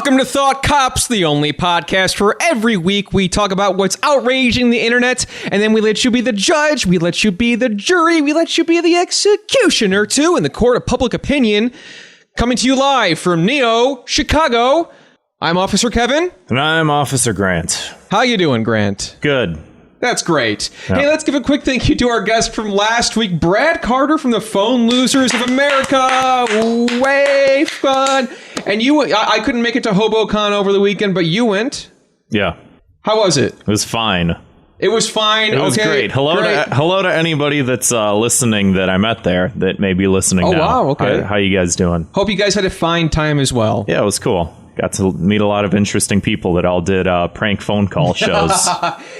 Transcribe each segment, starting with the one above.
Welcome to Thought Cops, the only podcast where every week we talk about what's outraging the internet, and then we let you be the judge, we let you be the jury, we let you be the executioner, too, in the court of public opinion. Coming to you live from Neo, Chicago, I'm Officer Kevin. And I'm Officer Grant. How you doing, Grant? Good. That's great. Yeah. Hey, let's give a quick thank you to our guest from last week, Brad Carter from the Phone Losers of America. Way fun. And I couldn't make it to HoboCon over the weekend, but you went. Yeah. How was it? It was fine. It was fine. It was great. Hello to anybody that's listening that I met there that may be listening now. Oh, wow. Okay. How you guys doing? Hope you guys had a fine time as well. Yeah, it was cool. Got to meet a lot of interesting people that all did prank phone call shows.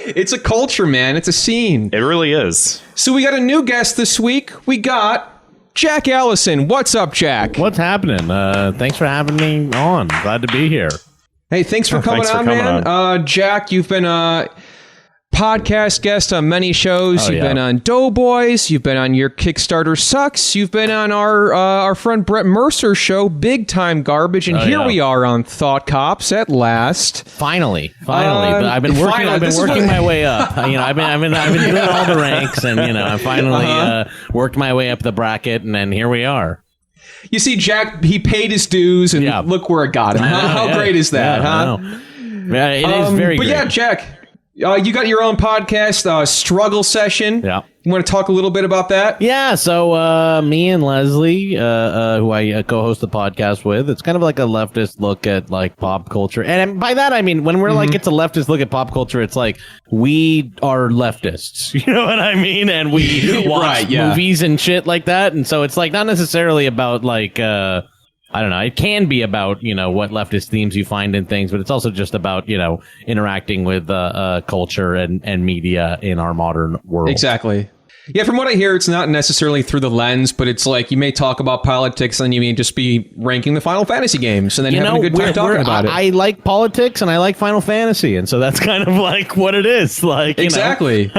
It's a culture, man. It's a scene. It really is. So we got a new guest this week. We got Jack Allison. What's up, Jack? What's happening? Thanks for having me on. Glad to be here. Hey, thanks for coming on, man. Jack, you've been a podcast guest on many shows. You've been on Doughboys. You've been on Your Kickstarter Sucks. You've been on our friend Brett Mercer's show, Big Time Garbage. And here we are on Thought Cops at last. Finally. But I've been working my way up. I've been doing all the ranks, and I finally worked my way up the bracket, and then here we are. You see, Jack, he paid his dues, and look where it got him. How great is that, huh? Yeah, it is very great. But yeah, Jack, you got your own podcast, Struggle Session. Yeah. You want to talk a little bit about that? Yeah, so me and Leslie, who I co-host the podcast with, it's kind of like a leftist look at like pop culture. And by that, I mean, when we're like, it's a leftist look at pop culture, it's like we are leftists. You know what I mean? And we watch movies and shit like that. And so it's like not necessarily about like... I don't know. It can be about, what leftist themes you find in things, but it's also just about, interacting with culture and media in our modern world. Exactly. Yeah, from what I hear, it's not necessarily through the lens, but it's like you may talk about politics and you may just be ranking the Final Fantasy games and then having a good time talking about it. I like politics and I like Final Fantasy, and so that's kind of like what it is. Like exactly.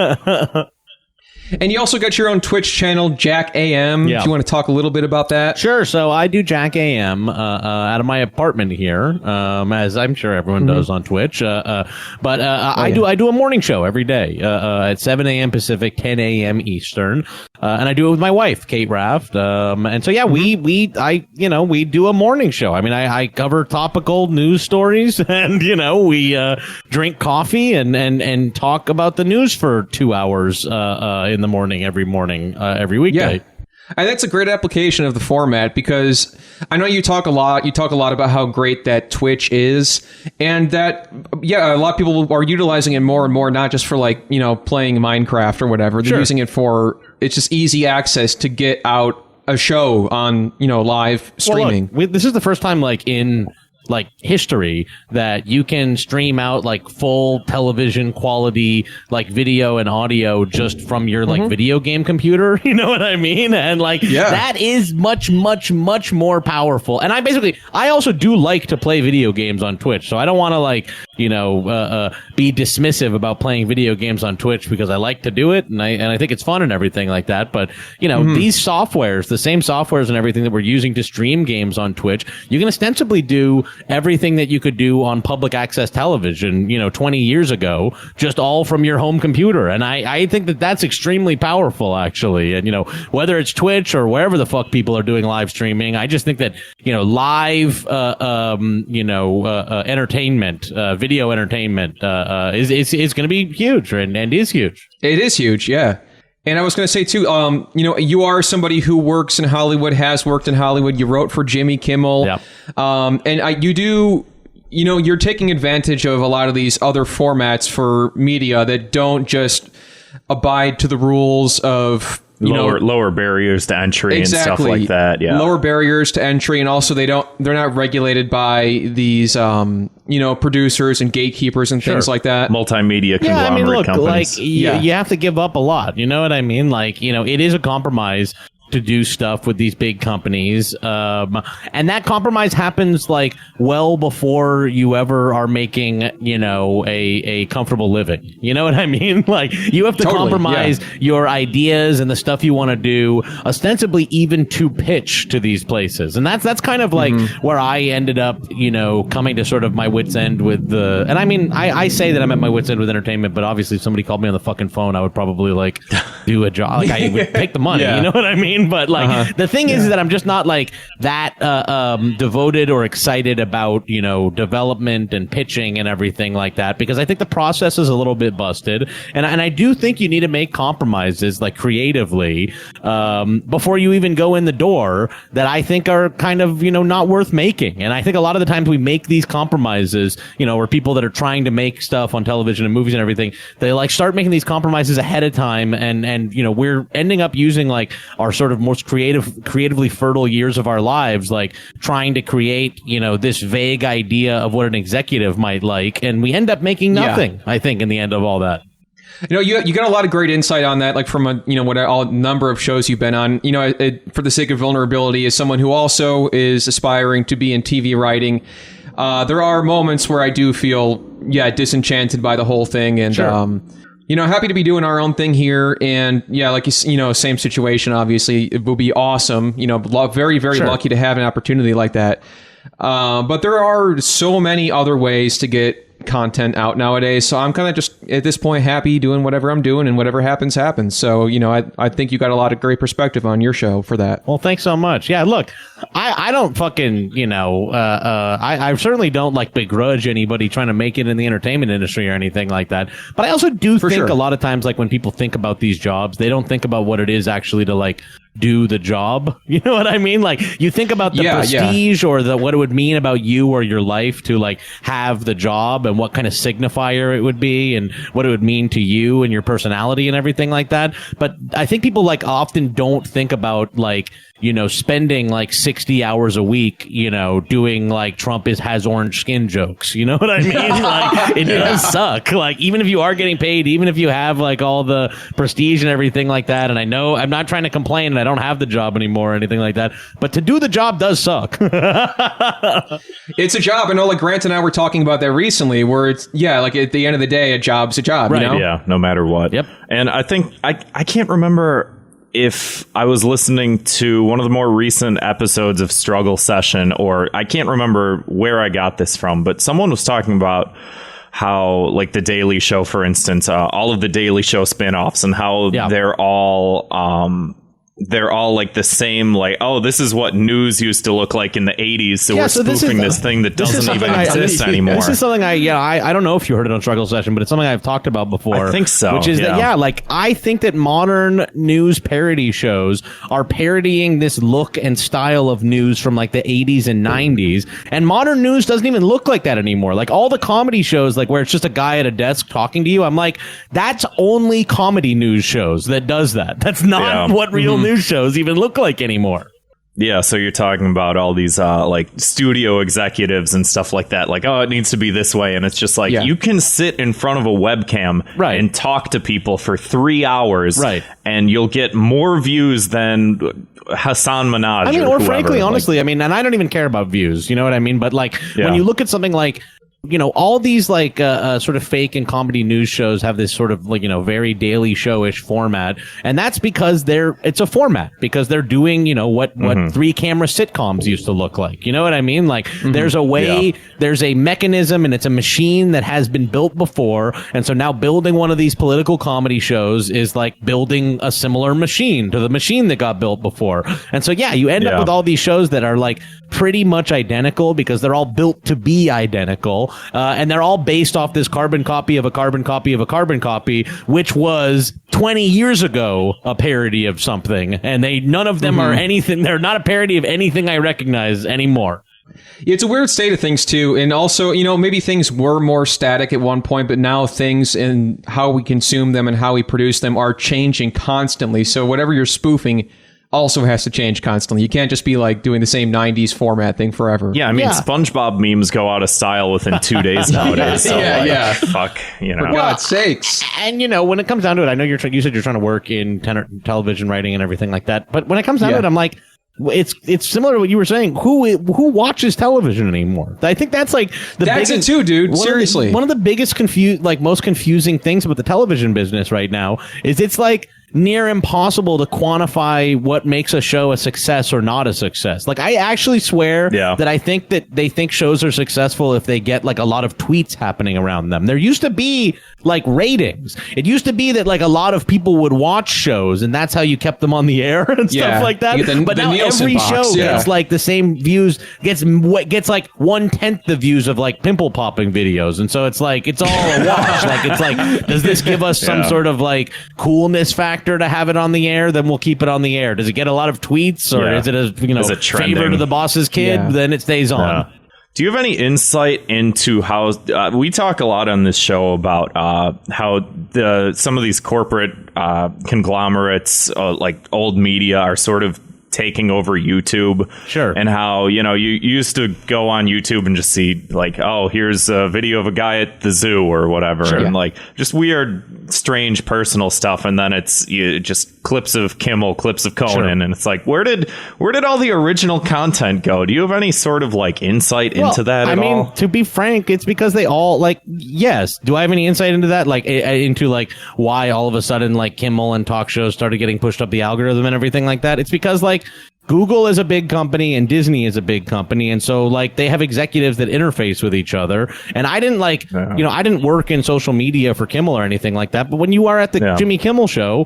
And you also got your own Twitch channel, JackAM. Yeah. Do you want to talk a little bit about that? Sure. So I do JackAM out of my apartment here, as I'm sure everyone does on Twitch. I do a morning show every day at 7 a.m. Pacific, 10 a.m. Eastern, and I do it with my wife, Kate Raft. And so we do a morning show. I mean, I cover topical news stories, and we drink coffee and talk about the news for 2 hours in the morning, every weekday. Yeah. And that's a great application of the format because I know you talk a lot about how great that Twitch is, and that, a lot of people are utilizing it more and more, not just for like, playing Minecraft or whatever. They're using it for, it's just easy access to get out a show on, live streaming. Well, look, this is the first time in history that you can stream out like full television quality video and audio just from your video game computer. You know what I mean? And that is much more powerful. And I also do like to play video games on Twitch, so I don't want to be dismissive about playing video games on Twitch because I like to do it and I think it's fun and everything like that. But these softwares, the same softwares and everything that we're using to stream games on Twitch, you can ostensibly do everything that you could do on public access television, 20 years ago, just all from your home computer. And I think that that's extremely powerful, actually. And, whether it's Twitch or wherever the fuck people are doing live streaming, I just think that, live, entertainment, video entertainment, is going to be huge and is huge. It is huge. Yeah. And I was going to say, too, you are somebody who works in Hollywood, has worked in Hollywood. You wrote for Jimmy Kimmel. Yeah. And you do, you're taking advantage of a lot of these other formats for media that don't just abide to the rules of... lower barriers to entry and stuff like that. Yeah, lower barriers to entry, and also they're not regulated by these producers and gatekeepers and things like that. Multimedia conglomerate companies. You have to give up a lot. You know what I mean? It is a compromise to do stuff with these big companies. And that compromise happens like well before you ever are making, you know, a comfortable living. You know what I mean? Like you have to compromise your ideas and the stuff you want to do, ostensibly even to pitch to these places. And that's kind of like where I ended up, you know, coming to sort of my wit's end with the, and I mean, I say that I'm at my wit's end with entertainment, but obviously if somebody called me on the fucking phone, I would probably like do a job. Like I would take the money, you know what I mean? But like the thing is that I'm just not like that devoted or excited about, you know, development and pitching and everything like that, because I think the process is a little bit busted, and I do think you need to make compromises like creatively before you even go in the door that I think are kind of, you know, not worth making. And I think a lot of the times we make these compromises, you know, or people that are trying to make stuff on television and movies and everything, they like start making these compromises ahead of time, and you know, we're ending up using like our sort of most creatively fertile years of our lives, like trying to create, you know, this vague idea of what an executive might like, and we end up making nothing. I think in the end of all that. You know, you got a lot of great insight on that, like from a, you know, what a number of shows you've been on. You know, for the sake of vulnerability, as someone who also is aspiring to be in TV writing, there are moments where I do feel, disenchanted by the whole thing, and you know, happy to be doing our own thing here. And yeah, like, you know, same situation, obviously. It will be awesome. You know, very, very lucky to have an opportunity like that. But there are so many other ways to get content out nowadays. So I'm kind of just, at this point, happy doing whatever I'm doing, and whatever happens, happens. So, you know, I think you got a lot of great perspective on your show for that. Well, thanks so much. Yeah, look, I don't fucking, you know, I certainly don't like begrudge anybody trying to make it in the entertainment industry or anything like that. But I also do think a lot of times, like when people think about these jobs, they don't think about what it is actually to like do the job. You know what I mean? Like you think about the prestige or what it would mean about you or your life to like have the job, and what kind of signifier it would be, and what it would mean to you and your personality and everything like that. But I think people like often don't think about like, you know, spending like 60 hours a week, you know, doing like Trump has orange skin jokes. You know what I mean? Like it does suck. Like even if you are getting paid, even if you have like all the prestige and everything like that. And I know I'm not trying to complain and I don't have the job anymore or anything like that, but to do the job does suck. It's a job. I know, like Grant and I were talking about that recently, where it's, like at the end of the day, a job's a job, right? You know? Yeah, no matter what. Yep. And I think I can't remember if I was listening to one of the more recent episodes of Struggle Session, or I can't remember where I got this from, but someone was talking about how, like, The Daily Show, for instance, all of the Daily Show spinoffs, and how they're all like the same, like, oh, this is what news used to look like in the 80s, so we're spoofing this thing that doesn't even exist anymore. This is something I don't know if you heard it on Struggle Session, but it's something I've talked about before. I think so. Which is that, like, I think that modern news parody shows are parodying this look and style of news from like the 80s and 90s, and modern news doesn't even look like that anymore. Like all the comedy shows, like where it's just a guy at a desk talking to you, I'm like, that's only comedy news shows that does that. That's not what real news shows even look like anymore. Yeah, so you're talking about all these like studio executives and stuff like that, like, oh, it needs to be this way, and it's just like you can sit in front of a webcam and talk to people for 3 hours, and you'll get more views than Hassan Minaj. I mean, or frankly, like, honestly, I mean, and I don't even care about views, you know what I mean? But like when you look at something like, you know, all these like sort of fake and comedy news shows have this sort of like, you know, very Daily Show-ish format, and that's because it's a format, because they're doing, you know, what 3-camera sitcoms used to look like. You know what I mean? Like there's a way, there's a mechanism, and it's a machine that has been built before, and so now building one of these political comedy shows is like building a similar machine to the machine that got built before. And so you end up with all these shows that are like pretty much identical because they're all built to be identical. And they're all based off this carbon copy of a carbon copy of a carbon copy, which was 20 years ago a parody of something. And none of them are anything. They're not a parody of anything I recognize anymore. It's a weird state of things, too. And also, you know, maybe things were more static at one point, but now things and how we consume them and how we produce them are changing constantly. So whatever you're spoofing, also has to change constantly. You can't just be like doing the same 90s format thing forever. Yeah, I mean, SpongeBob memes go out of style within 2 days nowadays. So fuck, For God's sakes. And when it comes down to it, I know you said you're trying to work in television writing and everything like that. But when it comes down to it, I'm like, it's similar to what you were saying. Who watches television anymore? I think that's like that's it too, dude. Seriously, one of the biggest most confusing things about the television business right now is it's like near impossible to quantify what makes a show a success or not a success. Like, I actually swear that I think that they think shows are successful if they get like a lot of tweets happening around them. There used to be like ratings. It used to be that like a lot of people would watch shows and that's how you kept them on the air and stuff like that. But now Nielsen every show gets like the same views, gets like 1/10 the views of like pimple popping videos. And so it's like, it's all a wash. Like, it's like, does this give us some sort of like coolness factor to have it on the air? Then we'll keep it on the air. Does it get a lot of tweets, or is it a favorite of the boss's kid? Then it stays on. Do you have any insight into how we talk a lot on this show about how some of these corporate conglomerates, like old media, are sort of taking over YouTube? Sure. And how, you used to go on YouTube and just see like, oh, here's a video of a guy at the zoo or whatever. Sure. And like just weird, strange personal stuff. And then it's just clips of Kimmel, clips of Conan. And it's like, where did all the original content go? Do you have any sort of like insight into that at all? To be frank, it's because they all like, yes. Do I have any insight into that? Like into like why all of a sudden like Kimmel and talk shows started getting pushed up the algorithm and everything like that? It's because like Google is a big company and Disney is a big company. And so like they have executives that interface with each other. And I didn't I didn't work in social media for Kimmel or anything like that. But when you are at the Jimmy Kimmel show,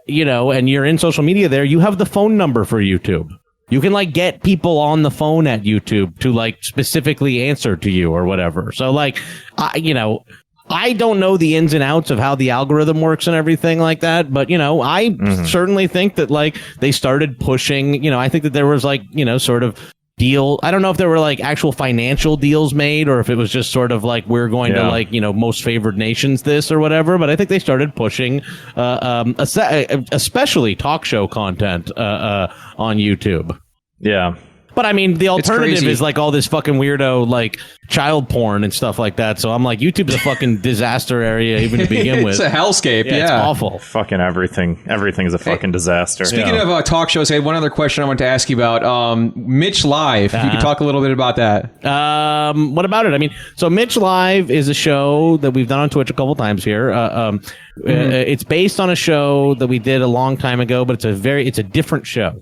and you're in social media there, you have the phone number for YouTube. You can like get people on the phone at YouTube to like specifically answer to you or whatever. So like, I don't know the ins and outs of how the algorithm works and everything like that, but I certainly think that like they started pushing, I think that there was like, sort of deal. I don't know if there were like actual financial deals made or if it was just sort of like we're going to like, most favored nations this or whatever, but I think they started pushing especially talk show content on YouTube. Yeah. But I mean, the alternative is like all this fucking weirdo like child porn and stuff like that. So I'm like, YouTube's a fucking disaster area even to begin with. It's a hellscape. Yeah, it's awful. Fucking everything. Everything's a fucking disaster. Speaking of talk shows, I had one other question I wanted to ask you about. Mitch Live. If you could talk a little bit about that. What about it? I mean, so Mitch Live is a show that we've done on Twitch a couple times here. It's based on a show that we did a long time ago, but it's a different show.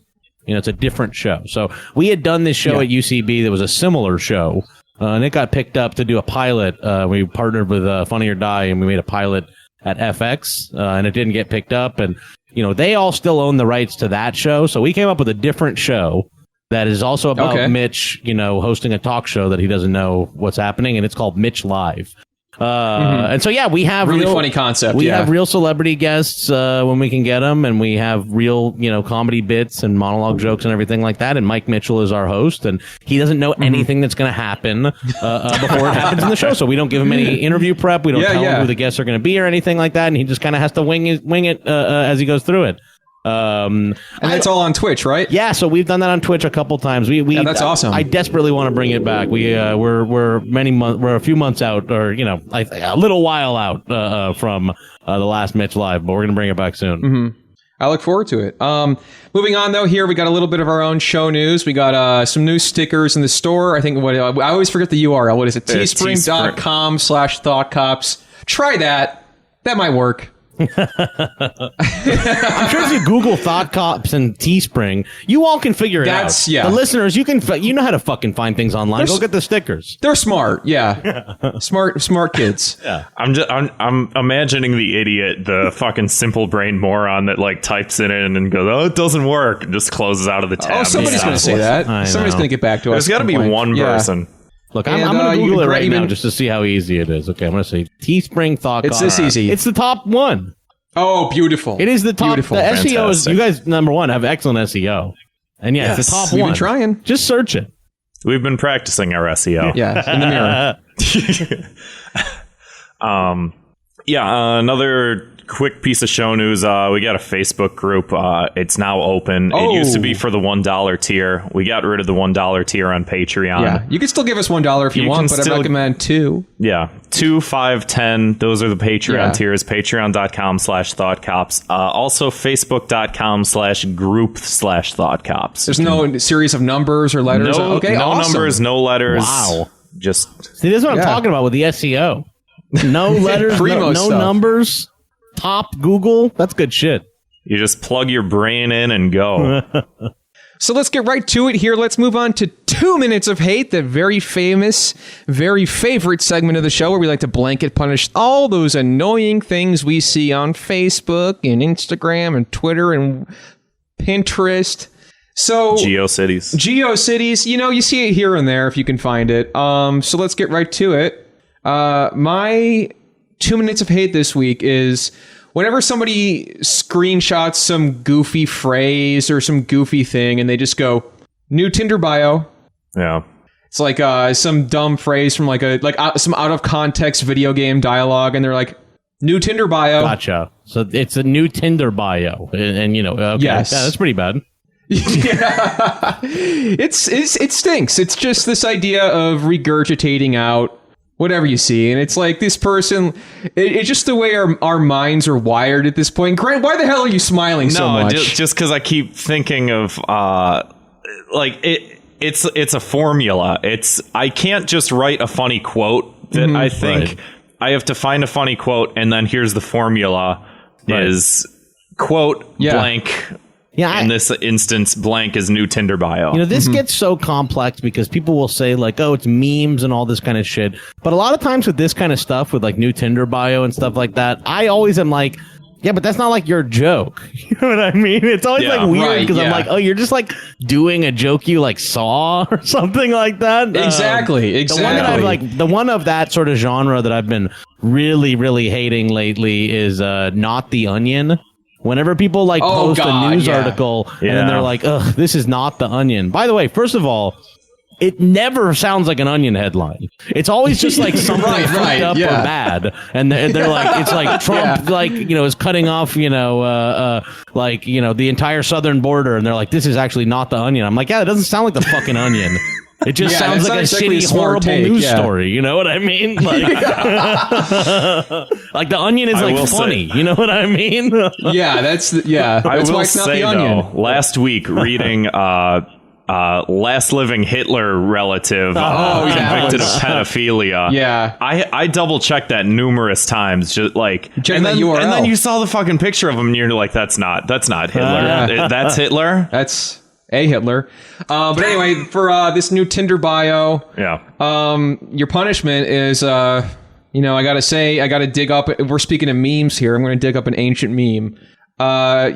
It's a different show. So we had done this show at UCB that was a similar show, and it got picked up to do a pilot. We partnered with Funny or Die, and we made a pilot at FX, and it didn't get picked up. And, they all still own the rights to that show. So we came up with a different show that is also about Mitch, hosting a talk show that he doesn't know what's happening, and it's called Mitch Live. And so, we have really funny concept. We have real celebrity guests when we can get them, and we have real, comedy bits and monologue jokes and everything like that. And Mike Mitchell is our host, and he doesn't know anything that's going to happen before it happens in the show. So we don't give him any interview prep. We don't tell him who the guests are going to be or anything like that, and he just kind of has to wing it as he goes through it. And it's all on Twitch, right? Yeah, so we've done that on Twitch a couple times. That's awesome. I desperately want to bring it back. We're a few months out, or a little while out from the last Mitch Live, but we're gonna bring it back soon. Mm-hmm. I look forward to it. Moving on, though, here we got a little bit of our own show news. We got some new stickers in the store. I think I always forget the URL. What is it? teespring.com/thoughtcops. Try that. That might work. I'm sure if you Google Thought Cops and Teespring, you all can figure it out. Yeah. The listeners, you know how to fucking find things online. Go get the stickers. They're smart. Yeah. smart kids. Yeah. I'm imagining the idiot, the fucking simple brain moron that like types it in and goes, "Oh, it doesn't work," and just closes out of the tab. Oh, somebody's going to say that. Somebody's going to get back to us. There's got to be one person. Look, I'm going to Google it right now just to see how easy it is. Okay, I'm going to say Teespring Thought. It's this easy. It's the top one. Oh, beautiful. It is the top. Beautiful. The SEO is, you guys, number one, have excellent SEO. And it's the top one. We've been trying. Just search it. We've been practicing our SEO. Yeah, in the mirror. Another quick piece of show news. We got a Facebook group. It's now open. It used to be for the $1 tier. We got rid of the $1 tier on Patreon. Yeah, you can still give us $1 if you want, but I recommend $2. Yeah, 2, 5, 10. Those are the Patreon tiers. Patreon.com/ThoughtCops. Also, Facebook.com/group/ThoughtCops. There's no series of numbers or letters. No awesome. numbers, no letters. Wow. Just See, this is what I'm talking about with the SEO. No letters, no numbers. Top Google. That's good shit. you just plug your brain in and go. So let's get right to it here. Let's move on to 2 Minutes of Hate, the very famous, very favorite segment of the show where we like to blanket punish all those annoying things we see on Facebook and Instagram and Twitter and Pinterest. So GeoCities, you know, you see it here and there if you can find it. So let's get right to it. My 2 Minutes of Hate this week is whenever somebody screenshots some goofy phrase or some goofy thing and they just go, new Tinder bio. Yeah. It's like some dumb phrase from some out of context video game dialogue, and they're like, new Tinder bio. Gotcha. So it's a new Tinder bio, and you know, okay. Yes. Yeah, that's pretty bad. Yeah. It stinks. It's just this idea of regurgitating out whatever you see, and it's like this person. It's just the way our minds are wired at this point. Grant, why the hell are you smiling so much? Just because I keep thinking of It's a formula. I can't just write a funny quote that I think I have to find a funny quote, and then here's the formula is quote blank. Yeah, in this instance, blank is new Tinder bio. You know, this gets so complex because people will say like, oh, it's memes and all this kind of shit. But a lot of times with this kind of stuff, with like new Tinder bio and stuff like that, I always am like, yeah, but that's not like your joke. You know what I mean? It's always like weird because I'm like, oh, you're just like doing a joke you like saw or something like that. Exactly. The one of that sort of genre that I've been really, really hating lately is Not the Onion. Whenever people like post a news article and then they're like, ugh, this is not the Onion. By the way, first of all, it never sounds like an Onion headline. It's always just like something fucked up or bad. And they're like, it's like Trump, like, you know, is cutting off, you know, like, you know, the entire southern border. And they're like, this is actually not the Onion. I'm like, yeah, it doesn't sound like the fucking Onion. It just sounds like a shitty, horrible news story. You know what I mean? Like, like the Onion is like funny. You know what I mean? That's why it's not the Onion. Though, last week reading last living Hitler relative convicted of pedophilia. Yeah, I double checked that numerous times. Just like, and then you saw the fucking picture of him, and you're like, that's not Hitler. That's Hitler. That's a Hitler. But anyway, for this new Tinder bio, your punishment is, you know, I gotta dig up. We're speaking of memes here. I'm going to dig up an ancient meme.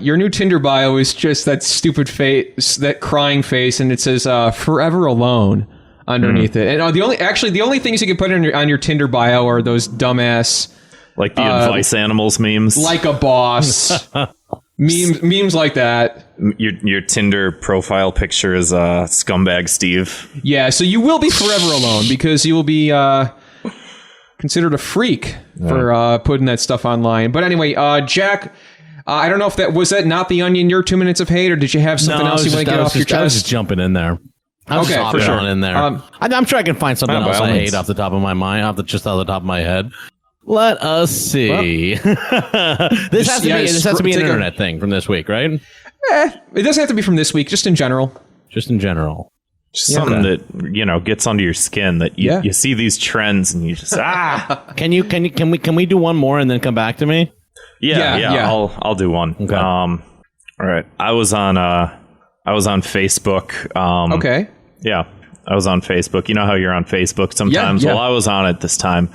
Your new Tinder bio is just that stupid face, that crying face, and it says "Forever Alone" underneath it. And the only things you can put on your Tinder bio are those dumbass, like the advice animals memes, like a boss. memes like that. Your Tinder profile picture is scumbag Steve. Yeah, so you will be forever alone because you will be considered a freak for putting that stuff online. But anyway, Jack, I don't know if that was not the Onion, your 2 minutes of hate, or did you have something else you want to get off your chest? I was just jumping in there. Okay, for sure. In there. I'm sure I can find something else I hate off the top of my mind, just off the top of my head. Let us see. This has to be an internet thing from this week, right? It doesn't have to be from this week. Just in general. Just something that, you know, gets under your skin. That you see these trends and you just Can we do one more and then come back to me? Yeah. I'll do one. Okay. All right. I was on Facebook. Okay. Yeah, I was on Facebook. You know how you're on Facebook sometimes. Well, I was on it this time.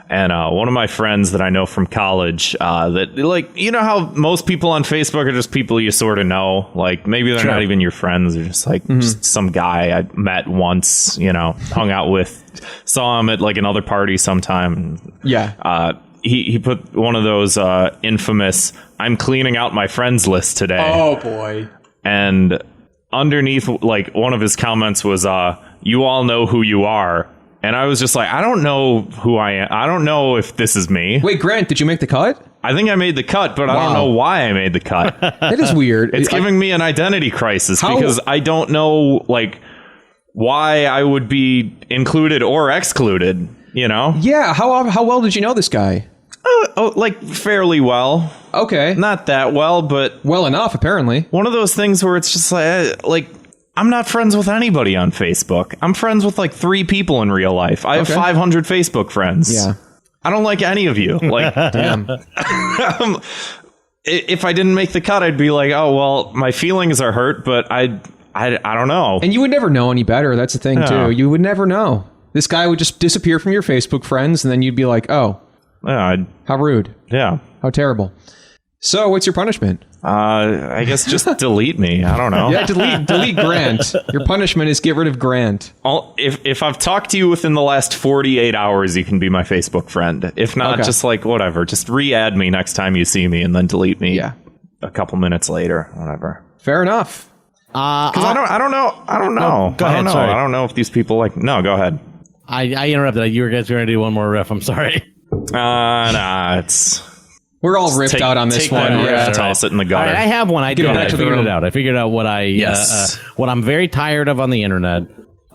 And one of my friends that I know from college, that, like, you know how most people on Facebook are just people you sort of know, like maybe they're not even your friends, they're just like just some guy I met once, you know, hung out with, saw him at like another party sometime. Yeah. He put one of those infamous "I'm cleaning out my friends" list today. Oh boy. And underneath, like, one of his comments was, "You all know who you are." And I was just like, I don't know who I am. I don't know if this is me. Wait, Grant, did you make the cut? I think I made the cut, but I don't know why I made the cut. That is weird. It's giving me an identity crisis because I don't know, like, why I would be included or excluded, you know? Yeah, how well did you know this guy? Like, fairly well. Okay. Not that well, but... Well enough, apparently. One of those things where it's just like I'm not friends with anybody on Facebook. I'm friends with, like, 3 people in real life. I have 500 Facebook friends. Yeah. I don't like any of you. Like, Damn. If I didn't make the cut, I'd be like, oh, well, my feelings are hurt, but I don't know. And you would never know any better. That's the thing, too. You would never know. This guy would just disappear from your Facebook friends, and then you'd be like, oh, how rude. Yeah. How terrible. So, what's your punishment? I guess just delete me. I don't know. Yeah, delete Grant. Your punishment is get rid of Grant. If I've talked to you within the last 48 hours, you can be my Facebook friend. If not, just like whatever. Just re-add me next time you see me and then delete me a couple minutes later. Whatever. Fair enough. Because I don't know. Go ahead, sorry. I don't know if these people like... No, go ahead. I interrupted. You guys were going to do one more riff. I'm sorry. Nah, it's... We're all ripped out on this one. Yeah. Toss it in the gutter. I have one. I figured it out. I figured out what what I'm very tired of on the internet.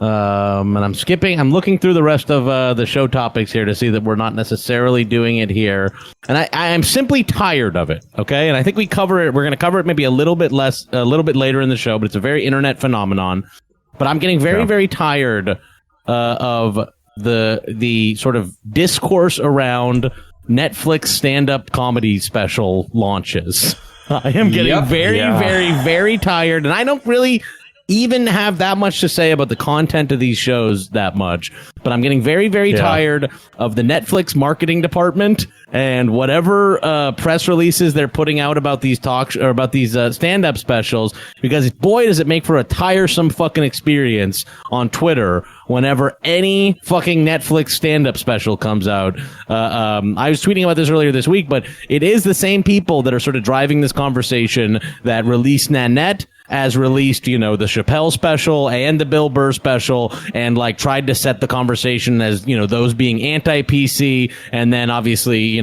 And I'm looking through the rest of the show topics here to see that we're not necessarily doing it here. And I am simply tired of it. Okay. And I think we're going to cover it maybe a little bit later in the show, but it's a very internet phenomenon. But I'm getting very, very tired of the sort of discourse around Netflix stand-up comedy special launches. I am getting very, very tired, and I don't really even have that much to say about the content of these shows that much, but I'm getting very, very tired of the Netflix marketing department and whatever press releases they're putting out about these stand-up specials, because boy, does it make for a tiresome fucking experience on Twitter whenever any fucking Netflix stand-up special comes out. I was tweeting about this earlier this week, but it is the same people that are sort of driving this conversation that released Nanette, as released, the Chappelle special and the Bill Burr special, and like tried to set the conversation as, those being anti-PC, and then obviously,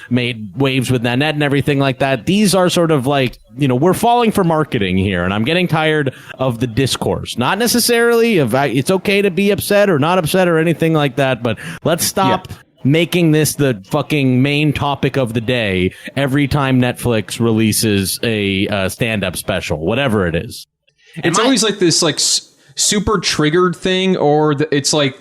made waves with Nanette and everything like that. These are sort of like, we're falling for marketing here, and I'm getting tired of the discourse. Not necessarily it's okay to be upset or not upset or anything like that, but let's stop making this the fucking main topic of the day every time Netflix releases a stand-up special, whatever it is. It's always like this like super triggered thing, or it's like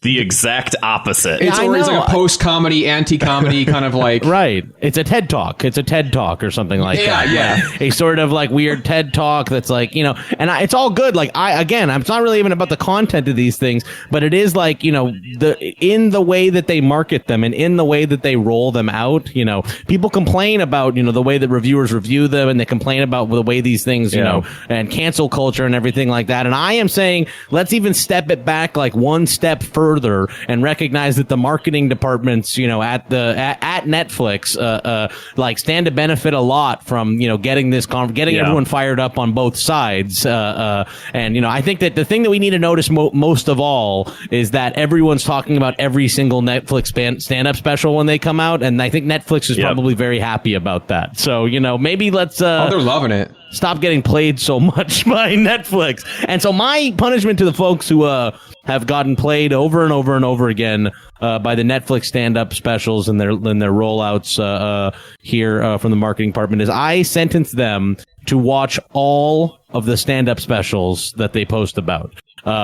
the exact opposite. It's always like a post-comedy, anti-comedy kind of like... Right. It's a TED Talk. It's a TED Talk or something like that. Yeah. A sort of like weird TED Talk that's like, and it's all good. Like, it's not really even about the content of these things, but it is like, in the way that they market them and in the way that they roll them out, people complain about, the way that reviewers review them, and they complain about the way these things, and cancel culture and everything like that. And I am saying, let's even step it back like one step further and recognize that the marketing departments, at Netflix, like stand to benefit a lot from, getting everyone fired up on both sides. And I think that the thing that we need to notice most of all is that everyone's talking about every single Netflix stand-up special when they come out. And I think Netflix is probably very happy about that. So, maybe let's, they're loving it. Stop getting played so much by Netflix. And so my punishment to the folks who have gotten played over and over and over again by the Netflix stand-up specials and their rollouts here from the marketing department is I sentence them to watch all of the stand-up specials that they post about.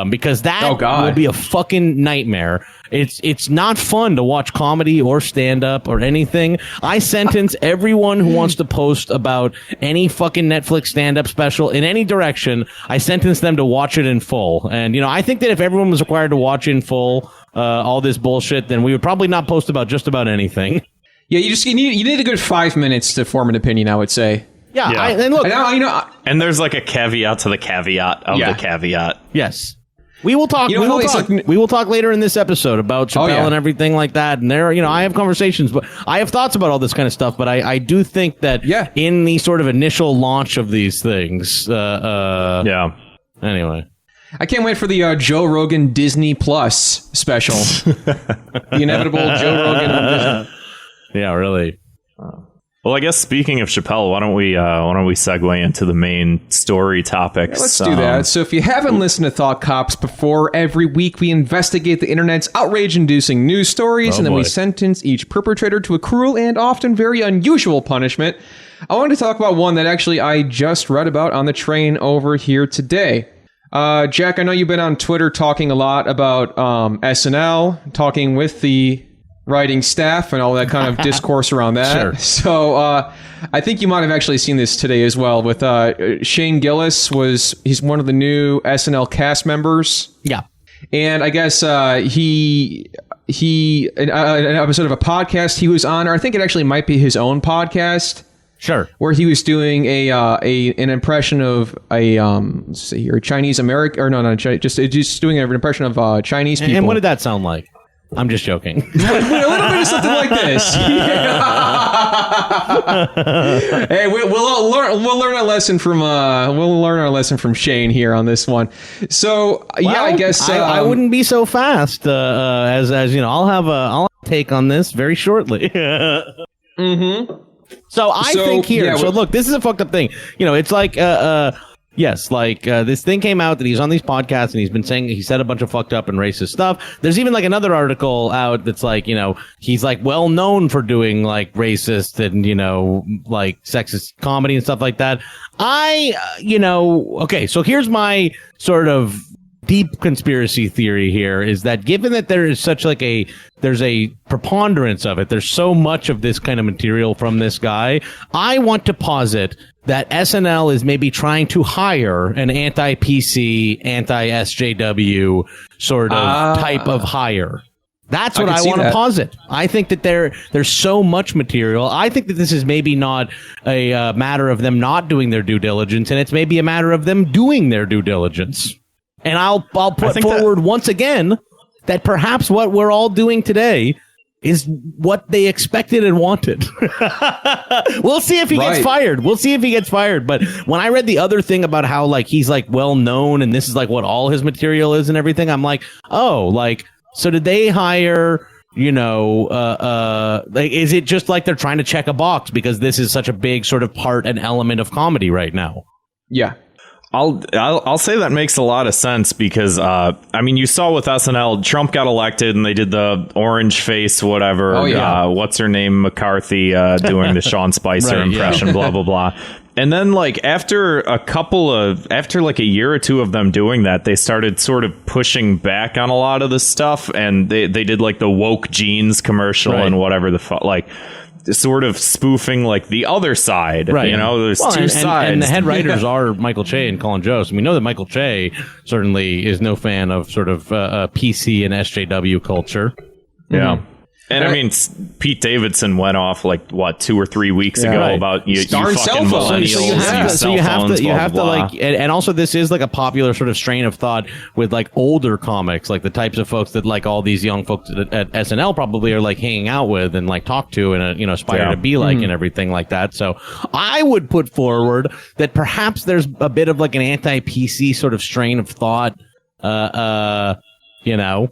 Because that will be a fucking nightmare. It's not fun to watch comedy or stand-up or anything. I sentence everyone who wants to post about any fucking Netflix stand-up special in any direction. I sentence them to watch it in full. And, I think that if everyone was required to watch in full all this bullshit, then we would probably not post about just about anything. Yeah, you need a good 5 minutes to form an opinion, I would say. Yeah. And look, and there's like a caveat to the caveat of the caveat. Yes. We will talk. We will talk later in this episode about Chappelle and everything like that. And I have conversations, but I have thoughts about all this kind of stuff. But I do think that in the sort of initial launch of these things, anyway. I can't wait for the Joe Rogan Disney Plus special. The inevitable Joe Rogan on Disney. Yeah, really. Well, I guess speaking of Chappelle, why don't we segue into the main story topics? Yeah, let's do that. So if you haven't listened to Thought Cops before, every week we investigate the internet's outrage-inducing news stories, and then we sentence each perpetrator to a cruel and often very unusual punishment. I wanted to talk about one that actually I just read about on the train over here today. Jack, I know you've been on Twitter talking a lot about SNL, talking with the writing staff and all that kind of discourse around that. Sure. So I think you might have actually seen this today as well with Shane Gillis. He's one of the new SNL cast members. Yeah. And I guess he an episode of a podcast he was on, or I think it actually might be his own podcast. Sure. Where he was doing an impression of let's see here, Chinese American, or no, just doing an impression of Chinese people. And what did that sound like? I'm just joking. A little bit of something like this. Hey, we'll learn our lesson from Shane here on this one. So yeah, I guess I wouldn't be so fast. As you know, I'll have a take on this very shortly. Mm-hmm. So I think here. Yeah, so look, this is a fucked up thing. You know, it's like yes, this thing came out that he's on these podcasts and he's been saying he said a bunch of fucked up and racist stuff. There's even like another article out that's like, you know, he's like well known for doing like racist and, you know, like sexist comedy and stuff like that. Okay, so here's my sort of deep conspiracy theory here is that given that there is such like there's a preponderance of it, there's so much of this kind of material from this guy, I want to posit that SNL is maybe trying to hire an anti-PC, anti-SJW sort of type of hire. That's what I want to posit. I think that there's so much material. I think that this is maybe not a matter of them not doing their due diligence, and it's maybe a matter of them doing their due diligence. And I'll put forward once again that perhaps what we're all doing today is what they expected and wanted. We'll see if he gets fired. But when I read the other thing about how like he's like well known and this is like what all his material is and everything, I'm like, oh, like, so did they hire, you know, like, is it just like they're trying to check a box because this is such a big sort of part and element of comedy right now? Yeah. I'll say that makes a lot of sense because I mean you saw with SNL, Trump got elected and they did the orange face whatever. Oh, yeah. What's her name, McCarthy doing the Sean Spicer impression, blah blah blah. And then like after like a year or two of them doing that, they started sort of pushing back on a lot of the stuff, and they did like the woke jeans commercial and whatever the fuck, like sort of spoofing like the other side, right? You know, there's two sides, and the head writers are Michael Che and Colin Jost. We know that Michael Che certainly is no fan of sort of PC and SJW culture. Yeah. And I mean, Pete Davidson went off like what 2 or 3 weeks ago about you fucking millennials. So you have to like, and also this is like a popular sort of strain of thought with like older comics, like the types of folks that like all these young folks at SNL probably are like hanging out with and like talk to and you know aspire to be like and everything like that. So I would put forward that perhaps there's a bit of like an anti-PC sort of strain of thought. Running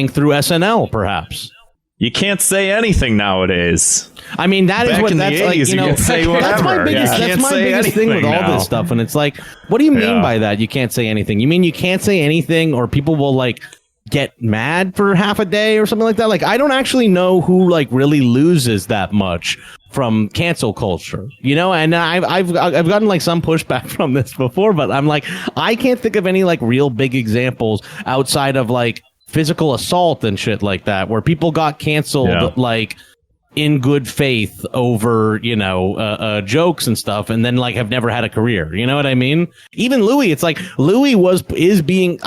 through SNL, perhaps. You can't say anything nowadays. I mean, that's my biggest thing with all this stuff. And it's like, what do you mean by that? You can't say anything. You mean you can't say anything, or people will like get mad for half a day or something like that? Like, I don't actually know who like really loses that much from cancel culture, you know, and I've gotten like some pushback from this before, but I'm like, I can't think of any like real big examples outside of like physical assault and shit like that, where people got canceled like in good faith over, you know, jokes and stuff, and then like have never had a career. You know what I mean? Even Louis, it's like Louis is being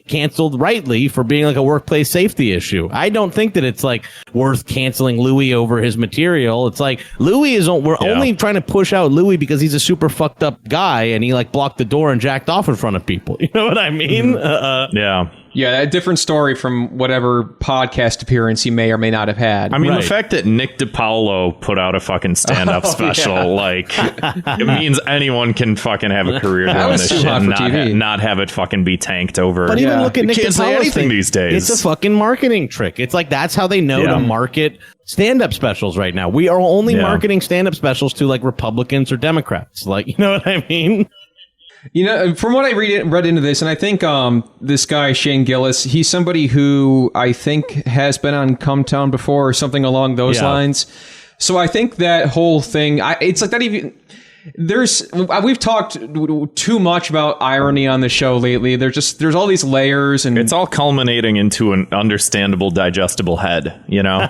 canceled rightly for being like a workplace safety issue. I don't think that it's like worth canceling Louis over his material. It's like we're only trying to push out Louis because he's a super fucked up guy and he like blocked the door and jacked off in front of people. You know what I mean? Yeah. Yeah, a different story from whatever podcast appearance he may or may not have had. I mean, Right. the fact that Nick DiPaolo put out a fucking stand-up special, like, it means anyone can fucking have a career doing was this too shit hot and for TV. not have it fucking be tanked over. But even look at You Nick can't say DiPaolo's anything thing. these days. It's a fucking marketing trick. It's like that's how they know Yeah. to market stand-up specials right now. We are only Yeah. marketing stand-up specials to like Republicans or Democrats. Like, you know what I mean? You know, from what I read into this, and I think this guy, Shane Gillis, he's somebody who I think has been on Come Town before or something along those Yeah. lines. So I think that whole thing, it's like not even... We've talked too much about irony on the show lately. There's all these layers, and It's all culminating into an understandable, digestible head, you know?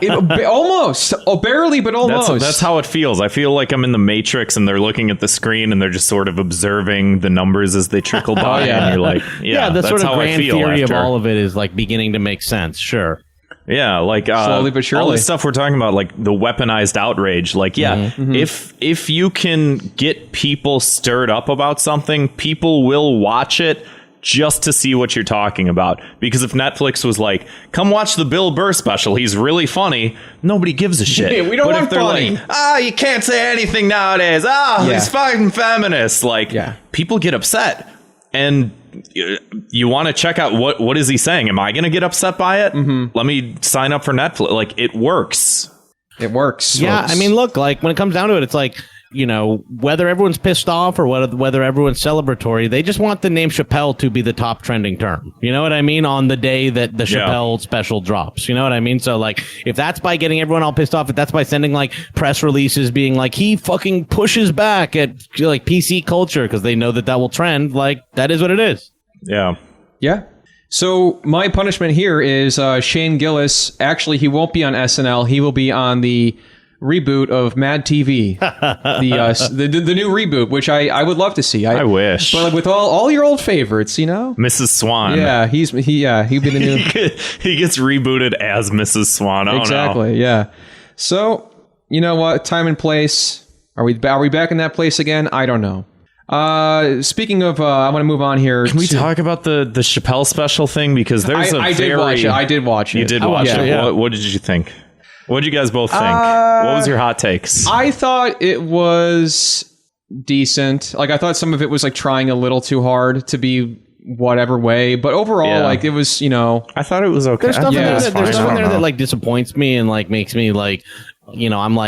almost, barely, but almost. That's how it feels. I feel like I'm in the Matrix and they're looking at the screen and they're just sort of observing the numbers as they trickle by. yeah. And you're like, The that's sort of how I grand feel theory after. of all of it is like beginning to make sense. Sure. Yeah, like Slowly but surely. all this stuff we're talking about, like the weaponized outrage. Like, if you can get people stirred up about something, people will watch it just to see what you're talking about. Because if Netflix was like, "Come watch the Bill Burr special, he's really funny," nobody gives a shit. Yeah, we don't but want if they're funny. like, you can't say anything nowadays. He's fucking feminist. Like, people get upset. And you want to check out what is he saying? Am I going to get upset by it? Let me sign up for Netflix. Like, it works. It works. Yeah, folks. I mean, look, like when it comes down to it, it's like, you know, whether everyone's pissed off or whether everyone's celebratory, they just want the name Chappelle to be the top trending term. You know what I mean? On the day that the Chappelle special drops. You know what I mean? So, like, if that's by getting everyone all pissed off, if that's by sending, like, press releases being like, he fucking pushes back at, like, PC culture because they know that will trend, like, that is what it is. Yeah. Yeah. So my punishment here is Shane Gillis. Actually, he won't be on SNL. He will be on the reboot of Mad TV, the new reboot, which I would love to see. I wish. But like with all your old favorites, you know. Mrs. Swan. Yeah, he'd be the new. He gets rebooted as Mrs. Swan. Oh, exactly. no. Yeah. So you know what? Time and place. Are we back in that place again? I don't know. Speaking of, I'm going to move on here. Can we talk about the Chappelle special thing? Because there's I did watch it. I did watch it. You did watch it. Yeah. What did you think? What did you guys both think? What was your hot takes? I thought it was decent. Like, I thought some of it was like trying a little too hard to be whatever way, but overall, like, it was, you know. I thought it was okay. There's stuff in there it's that, there's fine. stuff in I there don't that know. like disappoints me and like makes me like, you know, I'm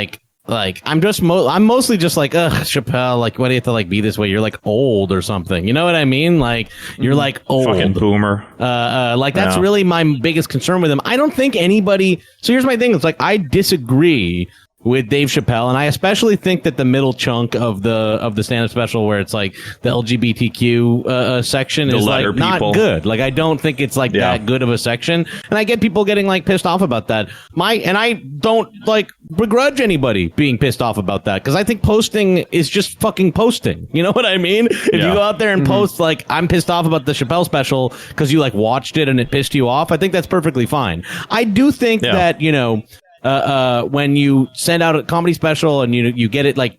I'm mostly just like, ugh, Chappelle, like, why do you have to like be this way? You're like old or something. You know what I mean? Like, you're like old. Fucking boomer. Like, that's Yeah. really my biggest concern with him. I don't think anybody. So here's my thing. It's like, I disagree with Dave Chappelle, and I especially think that the middle chunk of the stand-up special, where it's like the LGBTQ section, The is like letter not people. good. Like, I don't think it's like that good of a section, and I get people getting like pissed off about that. And I don't like begrudge anybody being pissed off about that, because I think posting is just fucking posting. You know what I mean? If you go out there and post like, I'm pissed off about the Chappelle special because you like watched it and it pissed you off, I think that's perfectly fine. I do think that, you know, when you send out a comedy special and you get it like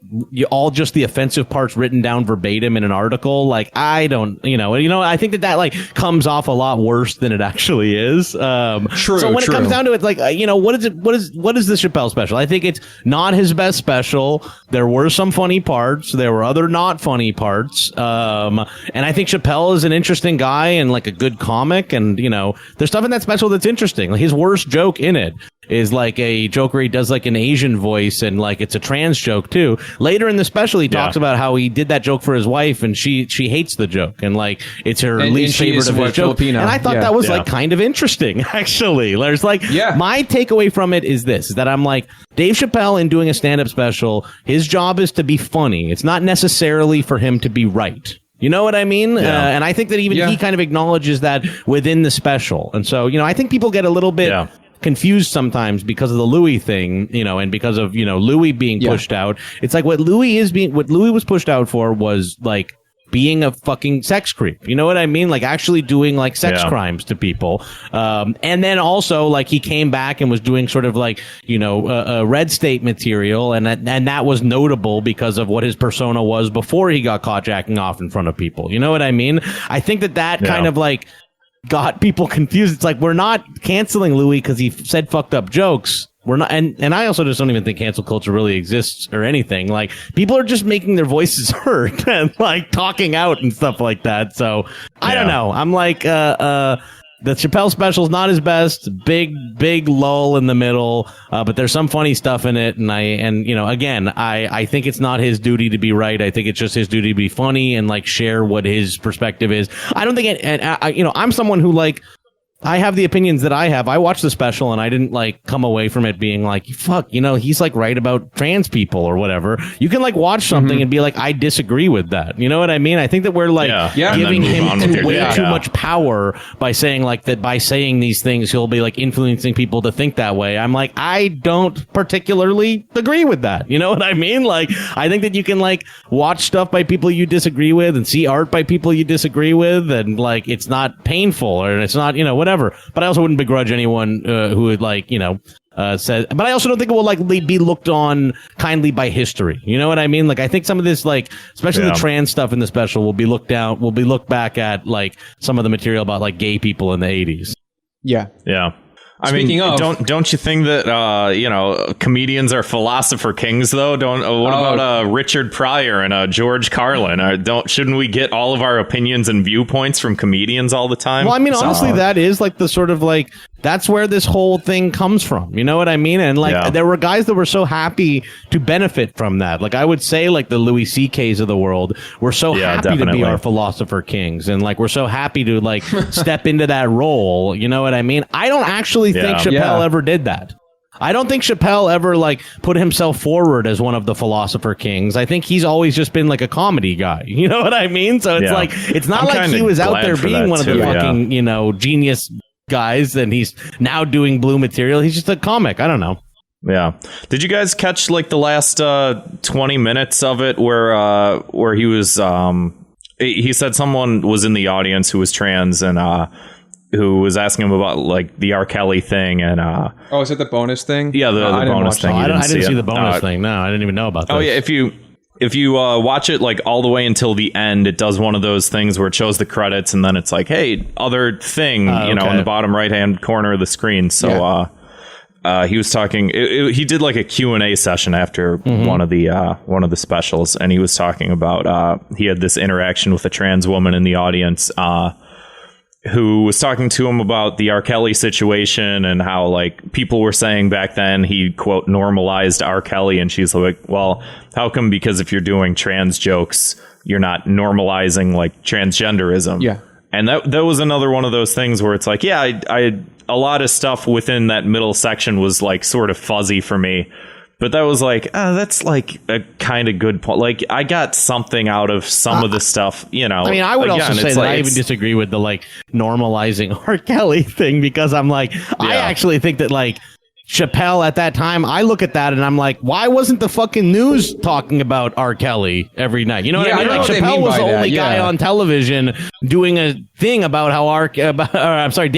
all just the offensive parts written down verbatim in an article, like, I don't, you know, I think that like comes off a lot worse than it actually is. True. So when it comes down to it, like, you know, what is the Chappelle special? I think it's not his best special. There were some funny parts. There were other not funny parts. And I think Chappelle is an interesting guy and like a good comic. And, you know, there's stuff in that special that's interesting. Like, his worst joke in it is like a joke where he does like an Asian voice, and like it's a trans joke too. Later in the special, he talks about how he did that joke for his wife, and she hates the joke, and like it's her least she favorite is of his joke. Filipino. And I thought that was like kind of interesting, actually. There's like, my takeaway from it is this: is that I'm like, Dave Chappelle, in doing a stand-up special, his job is to be funny. It's not necessarily for him to be right. You know what I mean? And I think that even he kind of acknowledges that within the special. And so, you know, I think people get a little bit confused sometimes because of the Louis thing, you know, and because of, you know, Louis being pushed out. It's like what Louis was pushed out for was like being a fucking sex creep. You know what I mean? Like actually doing like sex crimes to people. And then also like he came back and was doing sort of like, you know, red state material. And that was notable because of what his persona was before he got caught jacking off in front of people. You know what I mean? I think that kind of like got people confused. It's like, we're not canceling Louis because he said fucked up jokes. We're not, and I also just don't even think cancel culture really exists or anything. Like, people are just making their voices heard and like talking out and stuff like that. So I don't know. I'm like, the Chappelle special's not his best. Big lull in the middle. But there's some funny stuff in it. And you know, again, I think it's not his duty to be right. I think it's just his duty to be funny and like share what his perspective is. I don't think you know, I'm someone who like, I have the opinions that I have. I watched the special and I didn't like come away from it being like, fuck, you know, he's like right about trans people or whatever. You can like watch something and be like, I disagree with that. You know what I mean? I think that we're like giving him way too much power by saying like that by saying these things, he'll be like influencing people to think that way. I'm like, I don't particularly agree with that. You know what I mean? Like, I think that you can like watch stuff by people you disagree with and see art by people you disagree with. And like, it's not painful or it's not, you know, whatever. But I also wouldn't begrudge anyone who would like, you know, said. But I also don't think it will like be looked on kindly by history. You know what I mean? Like, I think some of this, like, especially the trans stuff in the special, will be looked back at like some of the material about like gay people in the 80s. Yeah. Yeah. Speaking of, don't you think that you know, comedians are philosopher kings though? What about Richard Pryor and George Carlin? Shouldn't we get all of our opinions and viewpoints from comedians all the time? Well, I mean, honestly, that is like the sort of like, that's where this whole thing comes from. You know what I mean? And like, there were guys that were so happy to benefit from that. Like, I would say like the Louis C.K.'s of the world were so happy to be our philosopher kings. And like, we're so happy to like step into that role. You know what I mean? I don't actually think Chappelle ever did that. I don't think Chappelle ever like put himself forward as one of the philosopher kings. I think he's always just been like a comedy guy. You know what I mean? So it's like, it's not like he was out there being one of the fucking, you know, genius guys and he's now doing blue material. He's just a comic. I don't know. Yeah. Did you guys catch like the last 20 minutes of it where he was he said someone was in the audience who was trans and who was asking him about like the R. Kelly thing and is it the bonus thing? Yeah, the bonus thing. I didn't see the bonus thing. No, I didn't even know about that. Oh yeah, if you watch it like all the way until the end, it does one of those things where it shows the credits and then it's like, hey, other thing, you know, in the bottom right hand corner of the screen. So he was talking. He did like a Q&A session after one of the specials, and he was talking about he had this interaction with a trans woman in the audience who was talking to him about the R. Kelly situation and how like people were saying back then he quote normalized R. Kelly, and she's like, well, how come? Because if you're doing trans jokes, you're not normalizing like transgenderism. Yeah. And that was another one of those things where it's like, yeah, I a lot of stuff within that middle section was like sort of fuzzy for me. But that was like, that's like a kind of good point. Like, I got something out of some of the stuff, you know. I mean, I would also say that I even disagree with the like normalizing R. Kelly thing, because I'm like, I actually think that like Chappelle at that time, I look at that and I'm like, why wasn't the fucking news talking about R. Kelly every night? You know what I mean? Like, Chappelle was the only guy on television doing a thing about how Dave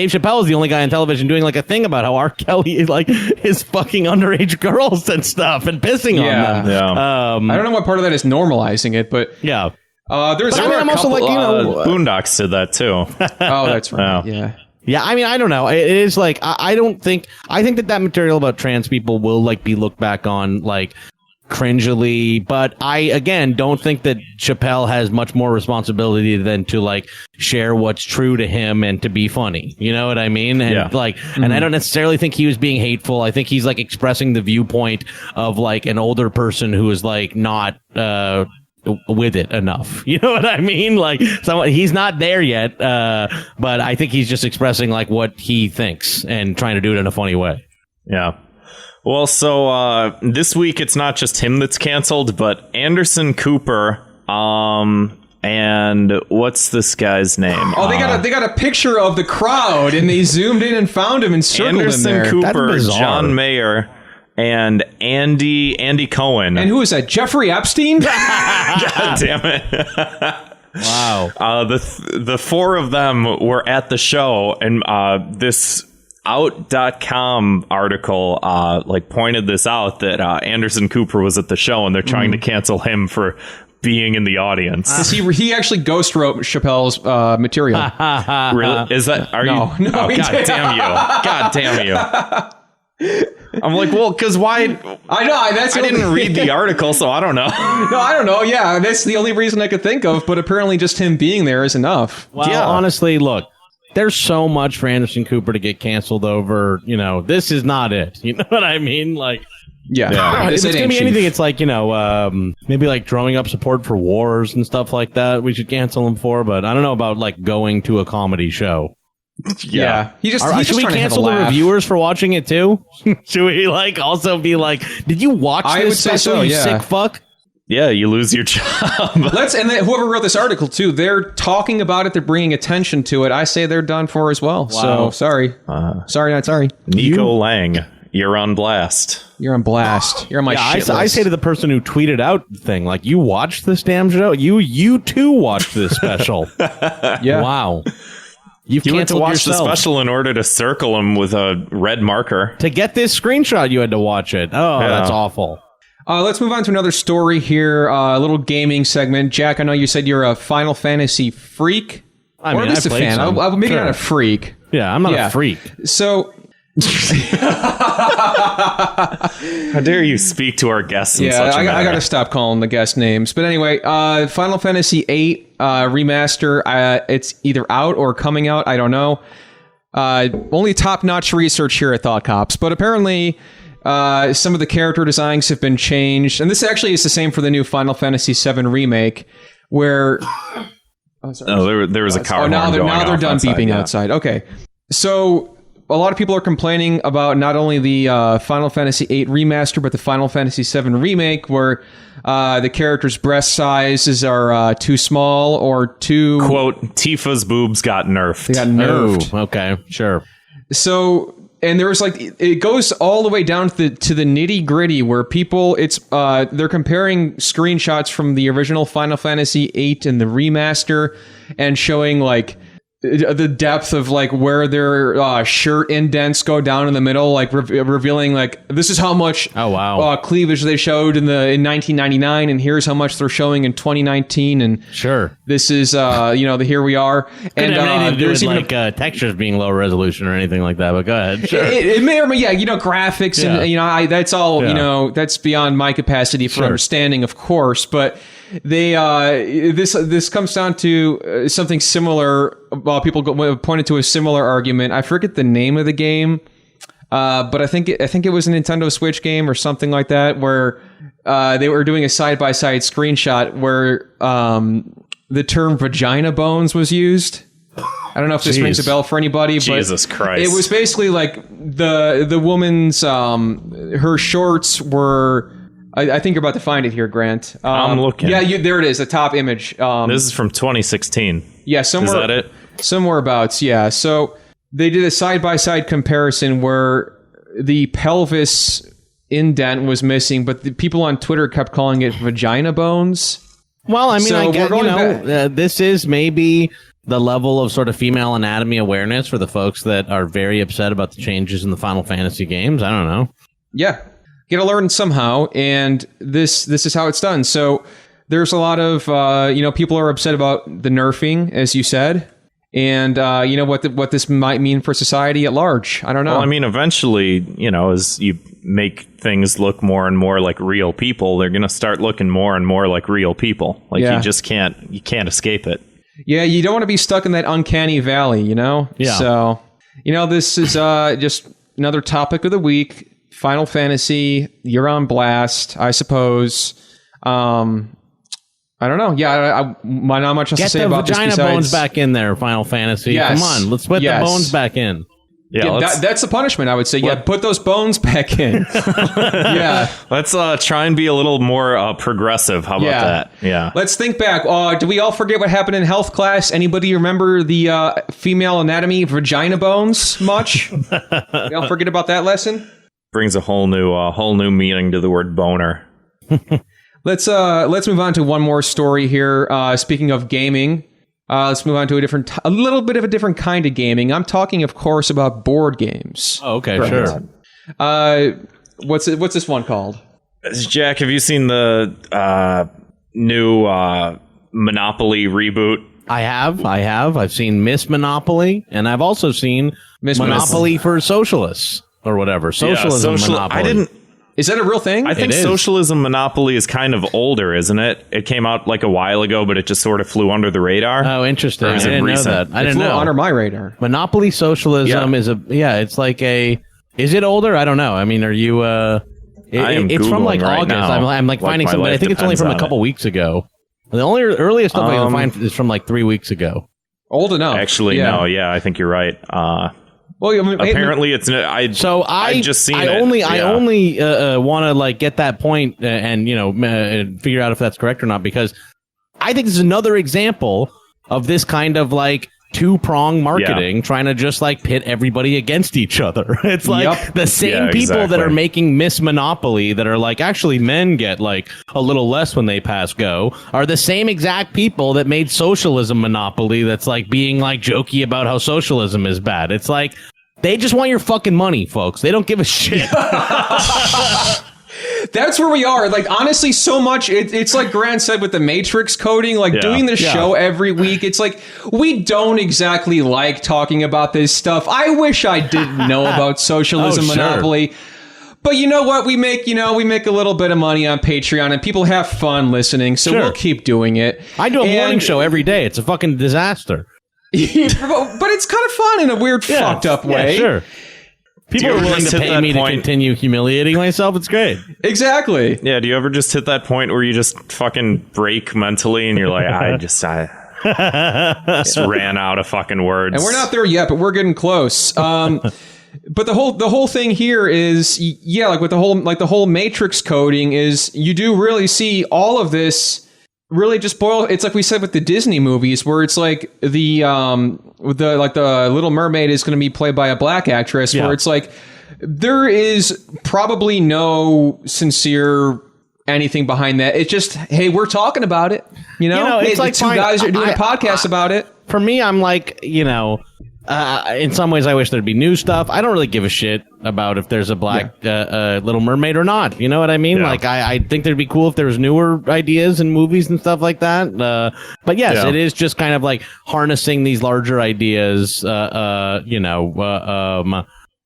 Chappelle is the only guy on television doing like a thing about how R. Kelly is like is fucking underage girls and stuff and pissing on them. Yeah. I don't know what part of that is normalizing it, but I'm also like, you know, Boondocks did that too. Oh, that's right. Yeah. Yeah, I mean, I don't know. It is like, I think that material about trans people will like be looked back on like cringily, but I again don't think that Chappelle has much more responsibility than to like share what's true to him and to be funny. You know what I mean? And like, and I don't necessarily think he was being hateful. I think he's like expressing the viewpoint of like an older person who is like not with it enough. You know what I mean? Like, he's not there yet, but I think he's just expressing like what he thinks and trying to do it in a funny way. Yeah. Well, so this week it's not just him that's canceled, but Anderson Cooper, and what's this guy's name? Oh, they got a picture of the crowd, and they zoomed in and found him and circled Anderson him there. Cooper, John Mayer, and Andy Cohen. And who is that? Jeffrey Epstein? God damn it. Wow. The four of them were at the show, and this out.com article like pointed this out, that Anderson Cooper was at the show and they're trying to cancel him for being in the audience. He actually ghost wrote Chappelle's material. Really? Is that? Are No, you? no, Oh, he God didn't. damn you! God damn you! I'm like, well, because why? I know. I didn't read the article, so I don't know. No, I don't know. Yeah, that's the only reason I could think of. But apparently, just him being there is enough. Well, Yeah. honestly, look, there's so much for Anderson Cooper to get canceled over. You know, this is not it. You know what I mean? Like, Yeah, if this it's ain't gonna be chief. anything, it's like, you know, maybe like drumming up support for wars and stuff like that. We should cancel him for, but I don't know about like going to a comedy show. Yeah, he's just Should we trying to have a cancel the laugh. reviewers for watching it too? Should we like also be like, did you watch I this would say special, so, you yeah. sick fuck? Yeah, you lose your job. And then whoever wrote this article too, they're talking about it. They're bringing attention to it. I say they're done for as well. So sorry, sorry, not sorry. Nico Lang, you're on blast. You're on blast. You're on my Yeah, shit I list. say to the person who tweeted out the thing, like, you watched this damn show? You too watched this special. Yeah. Wow. You've You went to canceled watch yourself. the special in order to circle him with a red marker. To get this screenshot, you had to watch it. Oh, Yeah. that's awful. Let's move on to another story here. A little gaming segment. Jack, I know you said you're a Final Fantasy freak. I or mean, at least I a played fan. some. Maybe Sure. not a freak. Yeah, I'm not a freak. So How dare you speak to our guests in yeah, such a I manner? got to stop calling the guest names. But anyway, Final Fantasy VIII remaster. It's either out or coming out. I don't know. Only top-notch research here at Thought Cops, but apparently some of the character designs have been changed, and this actually is the same for the new Final Fantasy VII remake, where there was a car now horn they're going now they're off done outside, beeping yeah. outside. Okay, so a lot of people are complaining about not only the Final Fantasy VIII remaster, but the Final Fantasy VII remake, where the characters' breast sizes are too small or too Quote, Tifa's boobs got nerfed. they got nerfed. Oh, okay, sure. So, and there was like, it goes all the way down to the nitty gritty where people, they're comparing screenshots from the original Final Fantasy VIII and the remaster and showing like the depth of like where their shirt indents go down in the middle, like revealing like this is how much cleavage they showed in 1999, and here's how much they're showing in 2019, and Sure. this is here we are. And have anything to do there's with even like textures being low resolution or anything like that, but go ahead. Sure. it may or may, graphics Yeah. and that's all Yeah. that's beyond my capacity for Sure. understanding, of course, but they this comes down to something similar. People pointed to a similar argument. I forget the name of the game, but I think it was a Nintendo Switch game or something like that, where they were doing a side-by-side screenshot where the term vagina bones was used. I don't know if this rings a bell for anybody, but Jesus Christ. it was basically like the woman's her shorts were. I think you're about to find it here, Grant. I'm looking. Yeah, there it is, the top image. This is from 2016. Yeah, somewhere. Is that it? Somewhere abouts, yeah. So they did a side-by-side comparison where the pelvis indent was missing, but the people on Twitter kept calling it vagina bones. Well, I mean, So I we're get, going back. this is maybe the level of sort of female anatomy awareness for the folks that are very upset about the changes in the Final Fantasy games. I don't know. Yeah, got to learn somehow, and this is how it's done. So there's a lot of people are upset about the nerfing, as you said, and what this might mean for society at large. I don't know. Well, I mean, eventually, as you make things look more and more like real people, they're going to start looking more and more like real people. Like Yeah. you just can't escape it. Yeah, you don't want to be stuck in that uncanny valley, Yeah. So, this is just another topic of the week. Final Fantasy, you're on blast, I suppose. I don't know. Yeah, not much else to Get say the about this vagina besides... bones back in there, Final Fantasy. Yes. Come on, let's put Yes. the bones back in. Yeah, Yeah, that's the punishment, I would say. Yeah, put those bones back in. Yeah. let's try and be a little more progressive. How about Yeah. that? Yeah. Let's think back. Do we all forget what happened in health class? Anybody remember the female anatomy vagina bones much? We all forget about that lesson? Brings a whole new meaning to the word boner. Let's move on to one more story here. Speaking of gaming, let's move on to a little bit of a different kind of gaming. I'm talking, of course, about board games. Oh, okay, sure. What's this one called? Jack, have you seen the new Monopoly reboot? I have. I've seen Miss Monopoly, and I've also seen Miss Monopoly for Socialists or whatever. Socialism Monopoly. I didn't. Is that a real thing? I think Socialism Monopoly is kind of older, isn't it? It came out like a while ago, but it just sort of flew under the radar. Oh, interesting. I didn't know that. I didn't know. Under my radar. Monopoly Socialism is it's like a. Is it older? I don't know. I mean, are you? It's from like right August. now. I'm like finding something. I think it's only from a couple weeks ago. The only earliest stuff I can find is from like 3 weeks ago. Old enough. Actually, no. Yeah, I think you're right. Well, I mean, apparently it's. I just seen it. I only want to like get that point and figure out if that's correct or not, because I think this is another example of this kind of like two-prong marketing trying to just like pit everybody against each other. It's like the same people that are making Miss Monopoly that are like, actually men get like a little less when they pass go, are the same exact people that made Socialism Monopoly that's like being like jokey about how socialism is bad. It's like they just want your fucking money, folks. They don't give a shit. That's where we are. Like, honestly, so much. It's like Grant said with the Matrix coding, like doing the show every week. It's like, we don't exactly like talking about this stuff. I wish I didn't know about Socialism Monopoly. But you know what? We make a little bit of money on Patreon and people have fun listening. So we'll keep doing it. I do a morning show every day. It's a fucking disaster. But it's kind of fun in a weird, fucked up way. Yeah, sure. People are willing to pay me to continue humiliating myself. It's great. Exactly. Yeah. Do you ever just hit that point where you just fucking break mentally and you're like, I just ran out of fucking words? And we're not there yet, but we're getting close. But the whole thing here is, like with the whole Matrix coding is, you do really see all of this really just boil. It's like we said with the Disney movies, where it's like the Little Mermaid is going to be played by a black actress, where it's like there is probably no sincere anything behind that. It's just, hey, we're talking about it. It's like two guys are doing a podcast about it. For me, I'm like, in some ways, I wish there'd be new stuff. I don't really give a shit about if there's a black Little Mermaid or not. You know what I mean? Yeah. Like, I think it'd be cool if there was newer ideas in movies and stuff like that. But yes, it is just kind of like harnessing these larger ideas,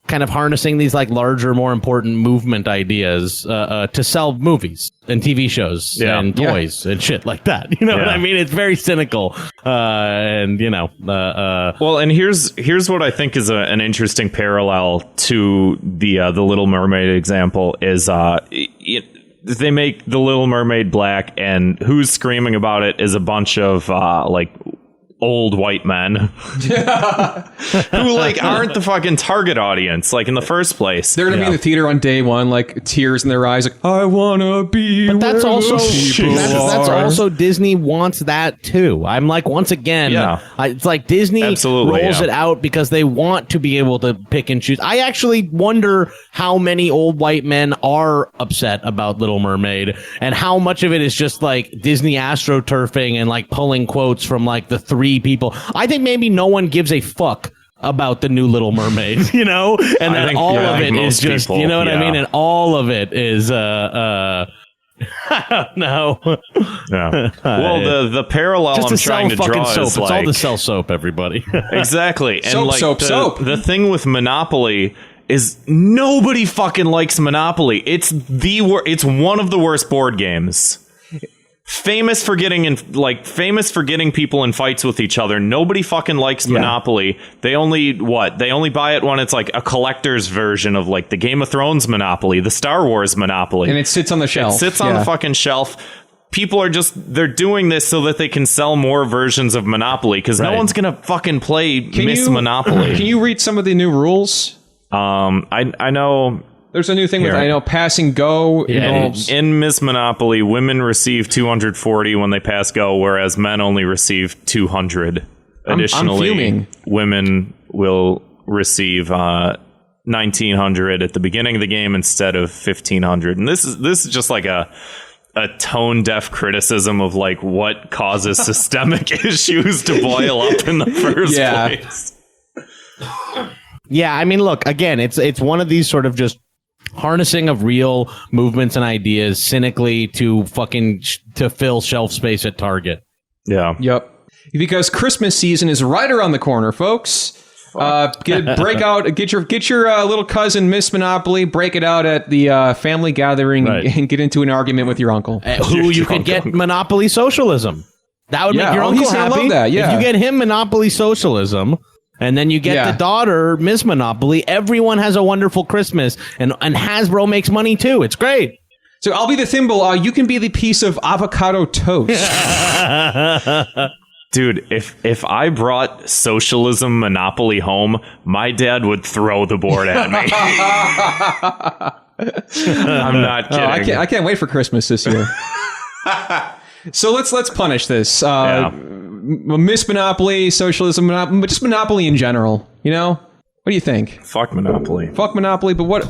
kind of harnessing these like larger, more important movement ideas to sell movies and TV shows and toys and shit like that. You know what I mean? It's very cynical, and well, and here's what I think is an interesting parallel to the Little Mermaid example is they make the Little Mermaid black, and who's screaming about it is a bunch of like old white men who like aren't the fucking target audience like in the first place. They're gonna be in the theater on day one, like tears in their eyes, like, I wanna be. But that's also that's also Disney wants that too. I'm like, once again, it's like Disney rolls it out because they want to be able to pick and choose. I actually wonder how many old white men are upset about Little Mermaid and how much of it is just like Disney astroturfing and like pulling quotes from like the three people. I think maybe no one gives a fuck about the new Little Mermaid, and then all of it is just, people, what I mean? And all of it is, I don't know. Yeah. Well, the parallel I'm trying to draw soap. is it's all to sell soap, everybody. Exactly. And soap. The thing with Monopoly is nobody fucking likes Monopoly. It's one of the worst board games. Famous for getting people in fights with each other. Nobody fucking likes Monopoly. They only buy it when it's like a collector's version of like the Game of Thrones Monopoly, the Star Wars Monopoly. And it sits on the shelf. It sits on the fucking shelf. People are they're doing this so that they can sell more versions of Monopoly, because no one's gonna fucking play Monopoly. Can you read some of the new rules? I know. There's a new thing with, I know, passing go involves... In Miss Monopoly, women receive 240 when they pass go, whereas men only receive 200. Additionally, women will receive 1,900 at the beginning of the game instead of 1,500. And this is just like a tone-deaf criticism of like what causes systemic issues to boil up in the first place. Yeah, I mean, look, again, it's one of these sort of just Harnessing of real movements and ideas cynically to fill shelf space at Target. Yeah. Yep. Because Christmas season is right around the corner, folks. Get your little cousin Miss Monopoly, break it out at the family gathering, and get into an argument with your uncle. Who you could get Monopoly Socialism. That would make your uncle he's gonna happy. love that, yeah. If you get him Monopoly Socialism, and then you get the daughter Miss Monopoly, everyone has a wonderful Christmas, and Hasbro makes money too. It's great. So I'll be the thimble. You can be the piece of avocado toast. Dude, if I brought Socialism Monopoly home, my dad would throw the board at me. I'm not kidding. I can't wait for Christmas this year. So let's punish this. Miss Monopoly, Socialism Monopoly, but just Monopoly in general. You know, what do you think? Fuck Monopoly. Fuck Monopoly. But what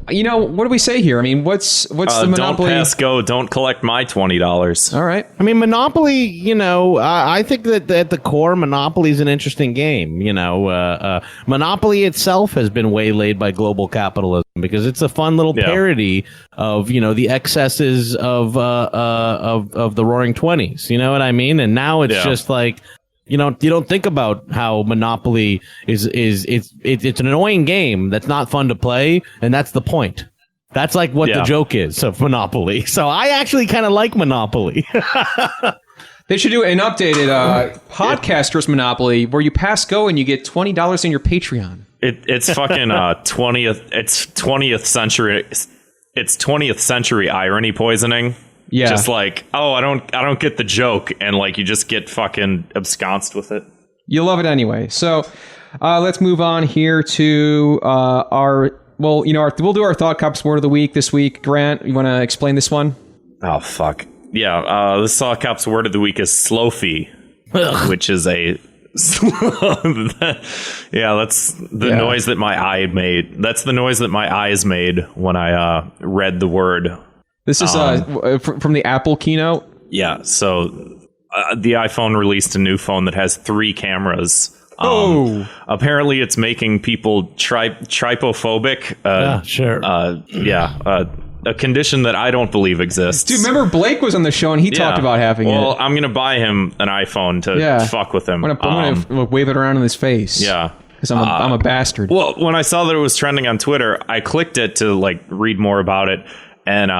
do we say here? I mean, what's the Monopoly? Don't pass go. Don't collect my $20. All right. I mean, Monopoly, you know, I think that at the core, Monopoly is an interesting game. You know, Monopoly itself has been waylaid by global capitalism because it's a fun little parody of, you know, the excesses of the Roaring Twenties. You know what I mean? And now it's just like, you don't think about how Monopoly it's an annoying game that's not fun to play, and that's the point. That's like what the joke is of Monopoly. So I actually kind of like Monopoly. They should do an updated podcasters Monopoly where you pass go and you get $20 in your Patreon. It's fucking 20th. It's 20th century. It's 20th century irony poisoning. Yeah. Just like, oh, I don't get the joke, and like you just get fucking absconced with it. You love it anyway. So let's move on here to we'll do our Thought Cops word of the week this week. Grant, you want to explain this one? Oh fuck. Yeah, the Thought Cops word of the week is slofi, which is a that's the noise that my eye made. That's the noise that my eyes made when I read the word. This is from the Apple keynote. Yeah, so the iPhone released a new phone that has 3 cameras. Apparently, it's making people trypophobic. Sure. A condition that I don't believe exists. Dude, remember Blake was on the show and he talked about having it. Well, I'm gonna buy him an iPhone to fuck with him. I'm gonna wave it around in his face. Yeah. Because I'm a bastard. Well, when I saw that it was trending on Twitter, I clicked it to like read more about it. And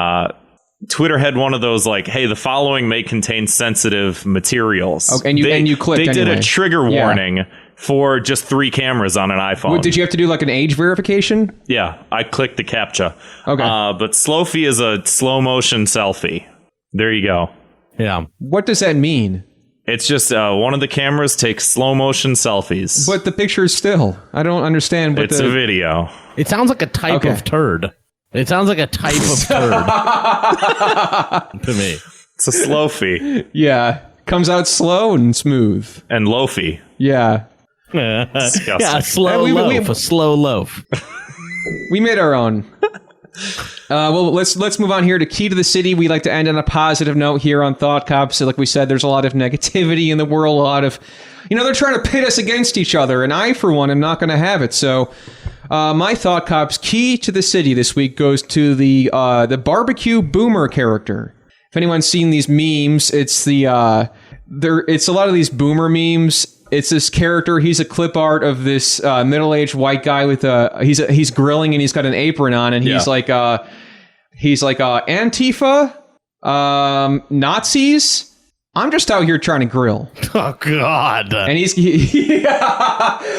Twitter had one of those like, "Hey, the following may contain sensitive materials." Okay, and you clicked. They did anyway. a trigger warning for just 3 cameras on an iPhone. Well, did you have to do like an age verification? Yeah, I clicked the CAPTCHA. Okay, but Slofi is a slow motion selfie. There you go. Yeah. What does that mean? It's just one of the cameras takes slow motion selfies. But the picture is still. I don't understand. It's a video. It sounds like a type of turd. It sounds like a type of turd to me. It's a Slofi. Yeah. Comes out slow and smooth. And loafy. Yeah. Disgusting. Yeah, a slow loaf. We made our own. Well, let's move on here to Key to the City. We like to end on a positive note here on Thought Cops. So like we said, there's a lot of negativity in the world. A lot of, they're trying to pit us against each other. And I, for one, am not going to have it. So my Thought Cops Key to the City this week goes to the barbecue boomer character. If anyone's seen these memes, it's it's a lot of these boomer memes. It's this character. He's a clip art of this middle-aged white guy with he's grilling and he's got an apron on and he's like Antifa, Nazis. I'm just out here trying to grill. Oh God! And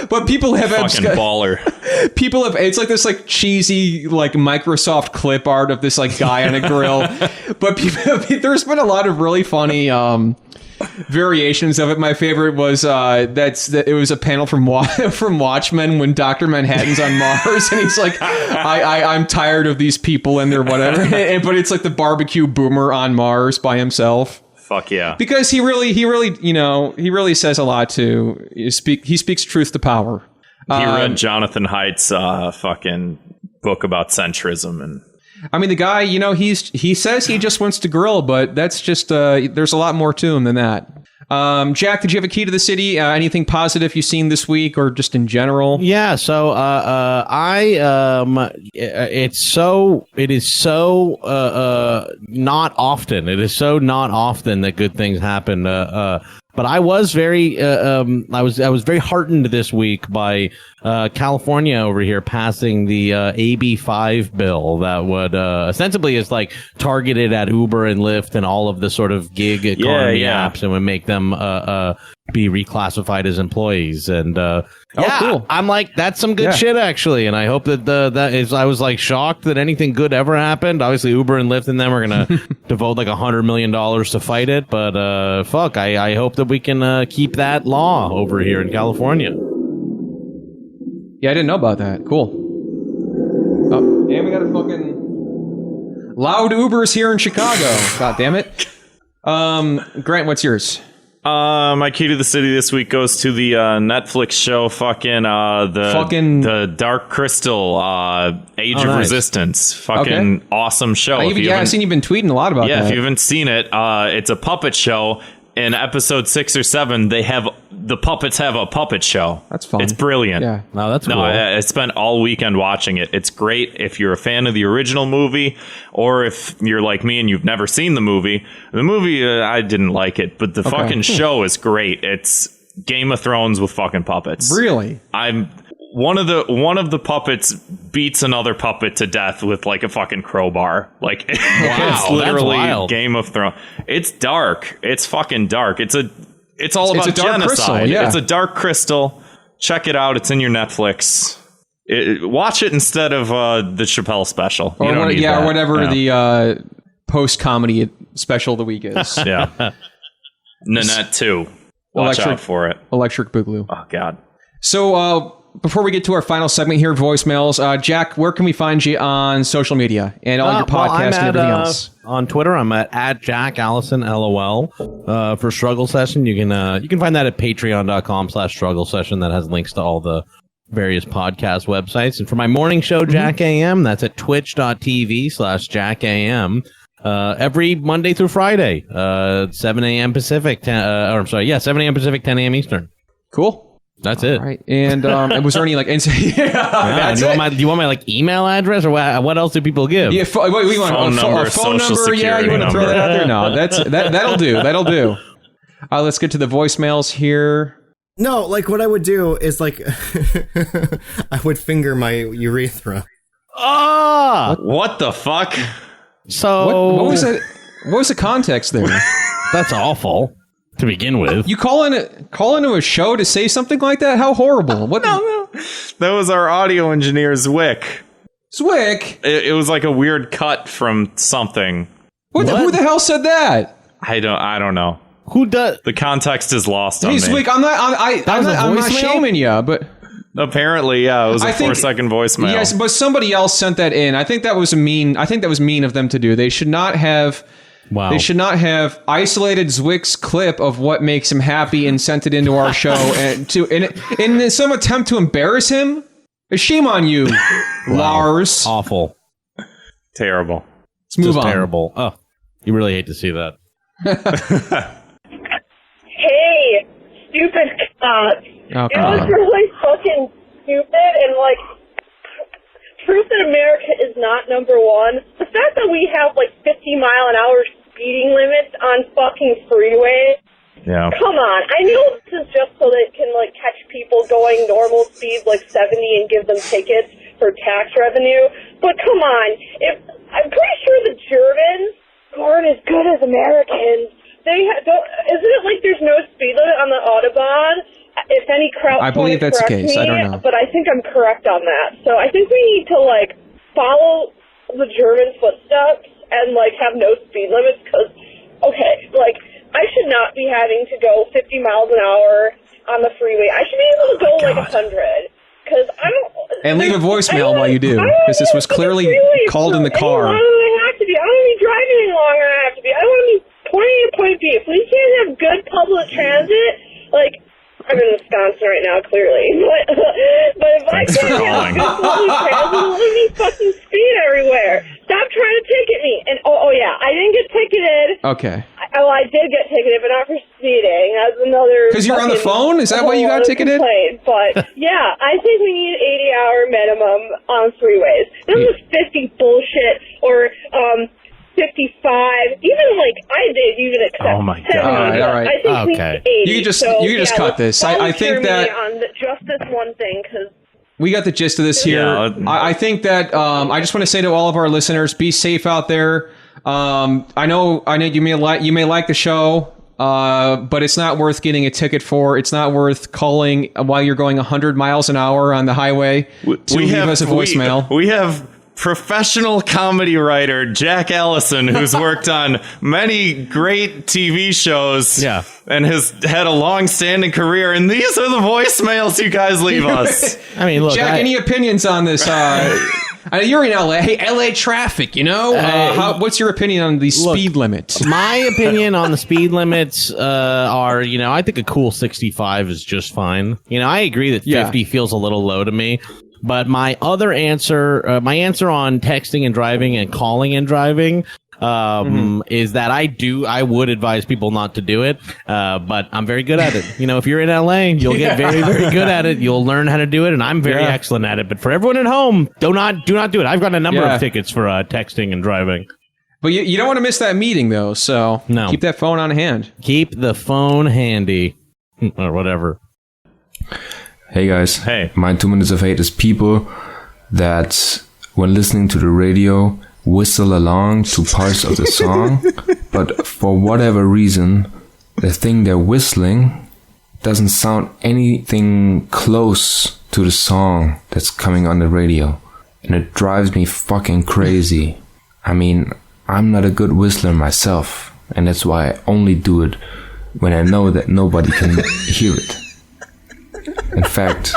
but people have fucking baller. People have it's like this like cheesy like Microsoft clip art of this like guy on a grill. But there's been a lot of really funny variations of it. My favorite was it was a panel from Watchmen when Dr. Manhattan's on Mars and he's like, I'm tired of these people and their whatever. But it's like the barbecue boomer on Mars by himself. Fuck yeah. Because he really says a lot he speaks truth to power. He read Jonathan Haidt's fucking book about centrism and I mean, the guy, he says he just wants to grill, but that's just, there's a lot more to him than that. Jack, did you have a key to the city? Anything positive you've seen this week or just in general? Yeah, so it is so not often. It is so not often that good things happen. But I was very I was very heartened this week by California over here passing the AB5 bill that would ostensibly is like targeted at Uber and Lyft and all of the sort of gig economy apps and would make them be reclassified as employees. And cool. I'm like, that's some good shit actually. And I hope that I was like shocked that anything good ever happened. Obviously Uber and Lyft and them are gonna devote like $100 million to fight it, but I hope that we can keep that law over here in California. Yeah, I didn't know about that. Cool. Oh, and we got a fucking loud Ubers here in Chicago. God damn it. Grant, what's yours? My key to the city this week goes to the Netflix show the Dark Crystal Age of Resistance. Fucking awesome show. I've seen you've been tweeting a lot about that. Yeah, if you haven't seen it, it's a puppet show. In episode 6 or 7, the puppets have a puppet show. That's fun. It's brilliant. Yeah. No, that's cool. I spent all weekend watching it. It's great if you're a fan of the original movie, or if you're like me and you've never seen the movie. The movie, I didn't like it, but the fucking show is great. It's Game of Thrones with fucking puppets. Really? One of the puppets beats another puppet to death with like a fucking crowbar. Like it's literally Game of Thrones. It's dark. It's fucking dark. It's all about genocide. Crystal, yeah. It's a dark crystal. Check it out. It's in your Netflix. Watch it instead of the Chappelle special. Or whatever the post comedy special of the week is. Yeah. Nanette 2. Watch out for it. Electric Boogaloo. Oh God. So before we get to our final segment here, voicemails, Jack, where can we find you on social media and all your podcasts and everything else? On Twitter, I'm at Jack Allison LOL. For Struggle Session, you can find that at patreon.com/struggle session. That has links to all the various podcast websites. And for my morning show, JackAM, that's at twitch.tv/JackAM. Every Monday through Friday, 7 a.m. Pacific, 7 a.m. Pacific, 10 a.m. Eastern. Cool. That's it. Right. And was there any like? Do you want my like email address or what else do people give? Yeah, we want phone number, phone number. Yeah, you want to throw that out there? No, that'll do. That'll do. Let's get to the voicemails here. No, like what I would do is like I would finger my urethra. What the fuck? So what was that? What was the context there? That's awful. To begin with, you call into a show to say something like that? How horrible! What? No. That was our audio engineer Zwick. Zwick. It was like a weird cut from something. What? Who the hell said that? I don't know. Who does? The context is lost on me. Zwick, I'm not shaming you, but apparently, yeah, it was a 4-second voicemail. Yes, but somebody else sent that in. I think that was mean of them to do. They should not have. Wow. They should not have isolated Zwick's clip of what makes him happy and sent it into our show and in some attempt to embarrass him. Shame on you, Lars. Awful. Terrible. Let's move on. Terrible. Oh, you really hate to see that. Hey, stupid cock. Oh, it was really fucking stupid and like proof that America is not number one. The fact that we have like 50-mile-an-hour speeding limits on fucking freeways. Yeah. Come on. I know this is just so that it can like catch people going normal speeds like 70 and give them tickets for tax revenue. But come on. I'm pretty sure the Germans aren't as good as Americans. Isn't it like there's no speed limit on the Autobahn? If any crowd, I believe that's the case. I don't know, but I think I'm correct on that. So I think we need to like follow the German footsteps and like have no speed limits. Because like I should not be having to go 50 miles an hour on the freeway. I should be able to go like 100. Because I don't. And leave a voicemail while you do, because this was clearly called in the car. I don't want to be driving any longer than I have to be. I want to be point A to point B. If we can't have good public transit, like. I'm in Wisconsin right now, clearly. But if I can't have good public transit, let me fucking speed everywhere. Stop trying to ticket me. And, oh yeah, I didn't get ticketed. Okay. I well, I did get ticketed, but not for speeding. That's another. Because you're on the phone? Is that why you got ticketed? But yeah, I think we need 80-hour minimum on freeways. This is 50 bullshit or 55. Even I did even accept. Oh my 70, God! All right. I think we need 80. You can just cut this. I think that on just this one thing because. We got the gist of this here. Yeah. I think that I just want to say to all of our listeners, be safe out there. I know you may like the show, but it's not worth getting a ticket for. It's not worth calling while you're going 100 miles an hour on the highway to leave us a voicemail. We have professional comedy writer Jack Allison, who's worked on many great TV shows, and has had a long-standing career. And these are the voicemails you guys leave us. I mean, look, Jack, any opinions on this? You're in LA. Hey, LA traffic. What's your opinion on the speed limit? My opinion on the speed limits are, I think a cool 65 is just fine. I agree that 50 feels a little low to me. But my other answer, my answer on texting and driving and calling and driving, is that I would advise people not to do it. But I'm very good at it. If you're in LA, you'll get very, very good at it. You'll learn how to do it. And I'm very excellent at it. But for everyone at home, do not do it. I've got a number of tickets for texting and driving. But you don't want to miss that meeting, though. So keep that phone on hand. Keep the phone handy or whatever. Hey guys. Hey. My 2 minutes of hate is people that, when listening to the radio, whistle along to parts of the song, but for whatever reason, the thing they're whistling doesn't sound anything close to the song that's coming on the radio. And it drives me fucking crazy. I mean, I'm not a good whistler myself, and that's why I only do it when I know that nobody can hear it. In fact,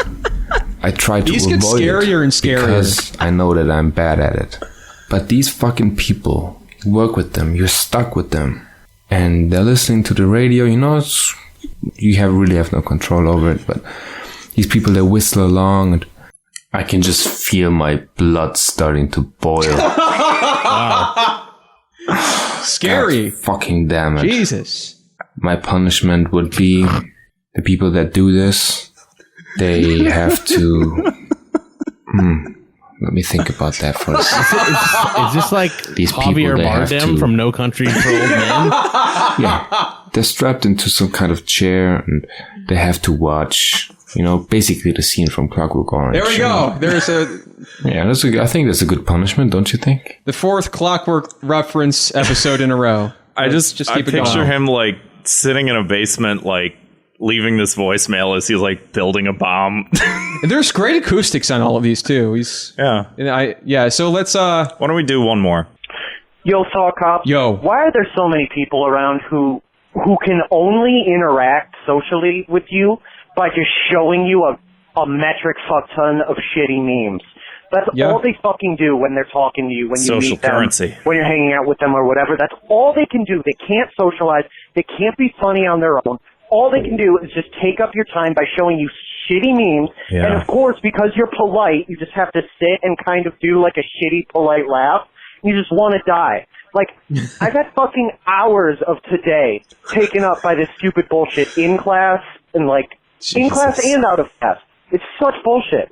I try to These get avoid scarier it and scarier. because I know that I'm bad at it. But these fucking people, you work with them, you're stuck with them, and they're listening to the radio. You really have no control over it. But these people, they whistle along, and I can just feel my blood starting to boil. Scary. God fucking damn it! Jesus. My punishment would be the people that do this. They have to. Let me think about that for a second. Is this like These people, Javier they have Bardem to- from No Country for Old Men? Yeah, they're strapped into some kind of chair, and they have to watch. Basically the scene from Clockwork Orange. There we go. There's I think that's a good punishment, don't you think? the fourth Clockwork reference episode in a row. I just keep I it picture going. him sitting in a basement, leaving this voicemail as he's building a bomb. And there's great acoustics on all of these too. So let's Why don't we do one more? Yo, Saw Cops. Yo. Why are there so many people around who can only interact socially with you by just showing you a metric fuck ton of shitty memes? That's all they fucking do when they're talking to you, when you Social meet them, currency. when you're hanging out with them or whatever. That's all they can do. They can't socialize. They can't be funny on their own. All they can do is just take up your time by showing you shitty memes. Yeah. And of course, because you're polite, you just have to sit and kind of do a shitty polite laugh. You just want to die. I've had fucking hours of today taken up by this stupid bullshit in class and in class and out of class. It's such bullshit.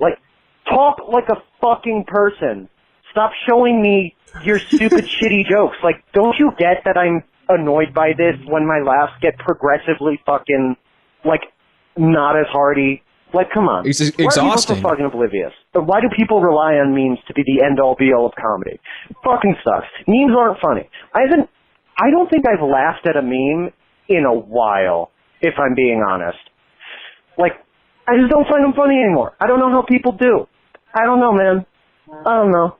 Talk like a fucking person. Stop showing me your stupid shitty jokes. Don't you get that I'm annoyed by this when my laughs get progressively fucking not as hearty? Come on. It's Why are exhausting. people so fucking oblivious? Why do people rely on memes to be the end all be all of comedy? It fucking sucks. Memes aren't funny. I don't think I've laughed at a meme in a while, if I'm being honest. I just don't find them funny anymore. I don't know how people do. I don't know, man. I don't know.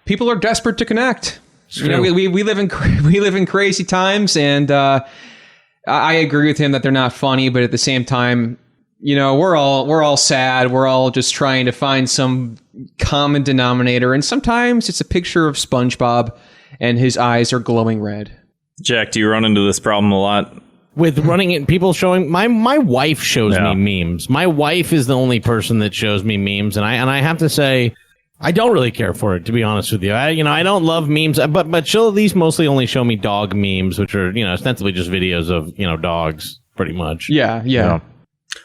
People are desperate to connect. We live in crazy times, and I agree with him that they're not funny, but at the same time, we're all sad. We're all just trying to find some common denominator, and sometimes it's a picture of SpongeBob, and his eyes are glowing red. Jack, do you run into this problem a lot? With running it, people showing my wife shows me memes. My wife is the only person that shows me memes, and I have to say, I don't really care for it, to be honest with you. I don't love memes, but she'll at least mostly only show me dog memes, which are, ostensibly just videos of, dogs, pretty much. Yeah.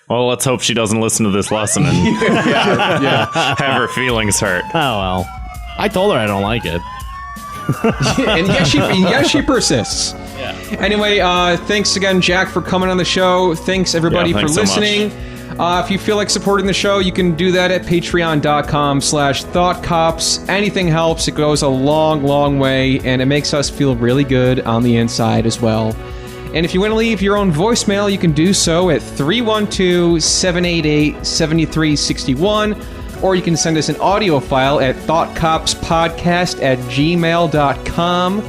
Well, let's hope she doesn't listen to this lesson and have her feelings hurt. Oh, well. I told her I don't like it. And yes, she persists. Yeah. Anyway, thanks again, Jack, for coming on the show. Thanks, everybody, for listening. If you feel like supporting the show, you can do that at patreon.com/thoughtcops. Anything helps. It goes a long, long way, and it makes us feel really good on the inside as well. And if you want to leave your own voicemail, you can do so at 312-788-7361, or you can send us an audio file at thoughtcopspodcast@gmail.com.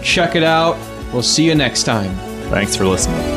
Check it out. We'll see you next time. Thanks for listening.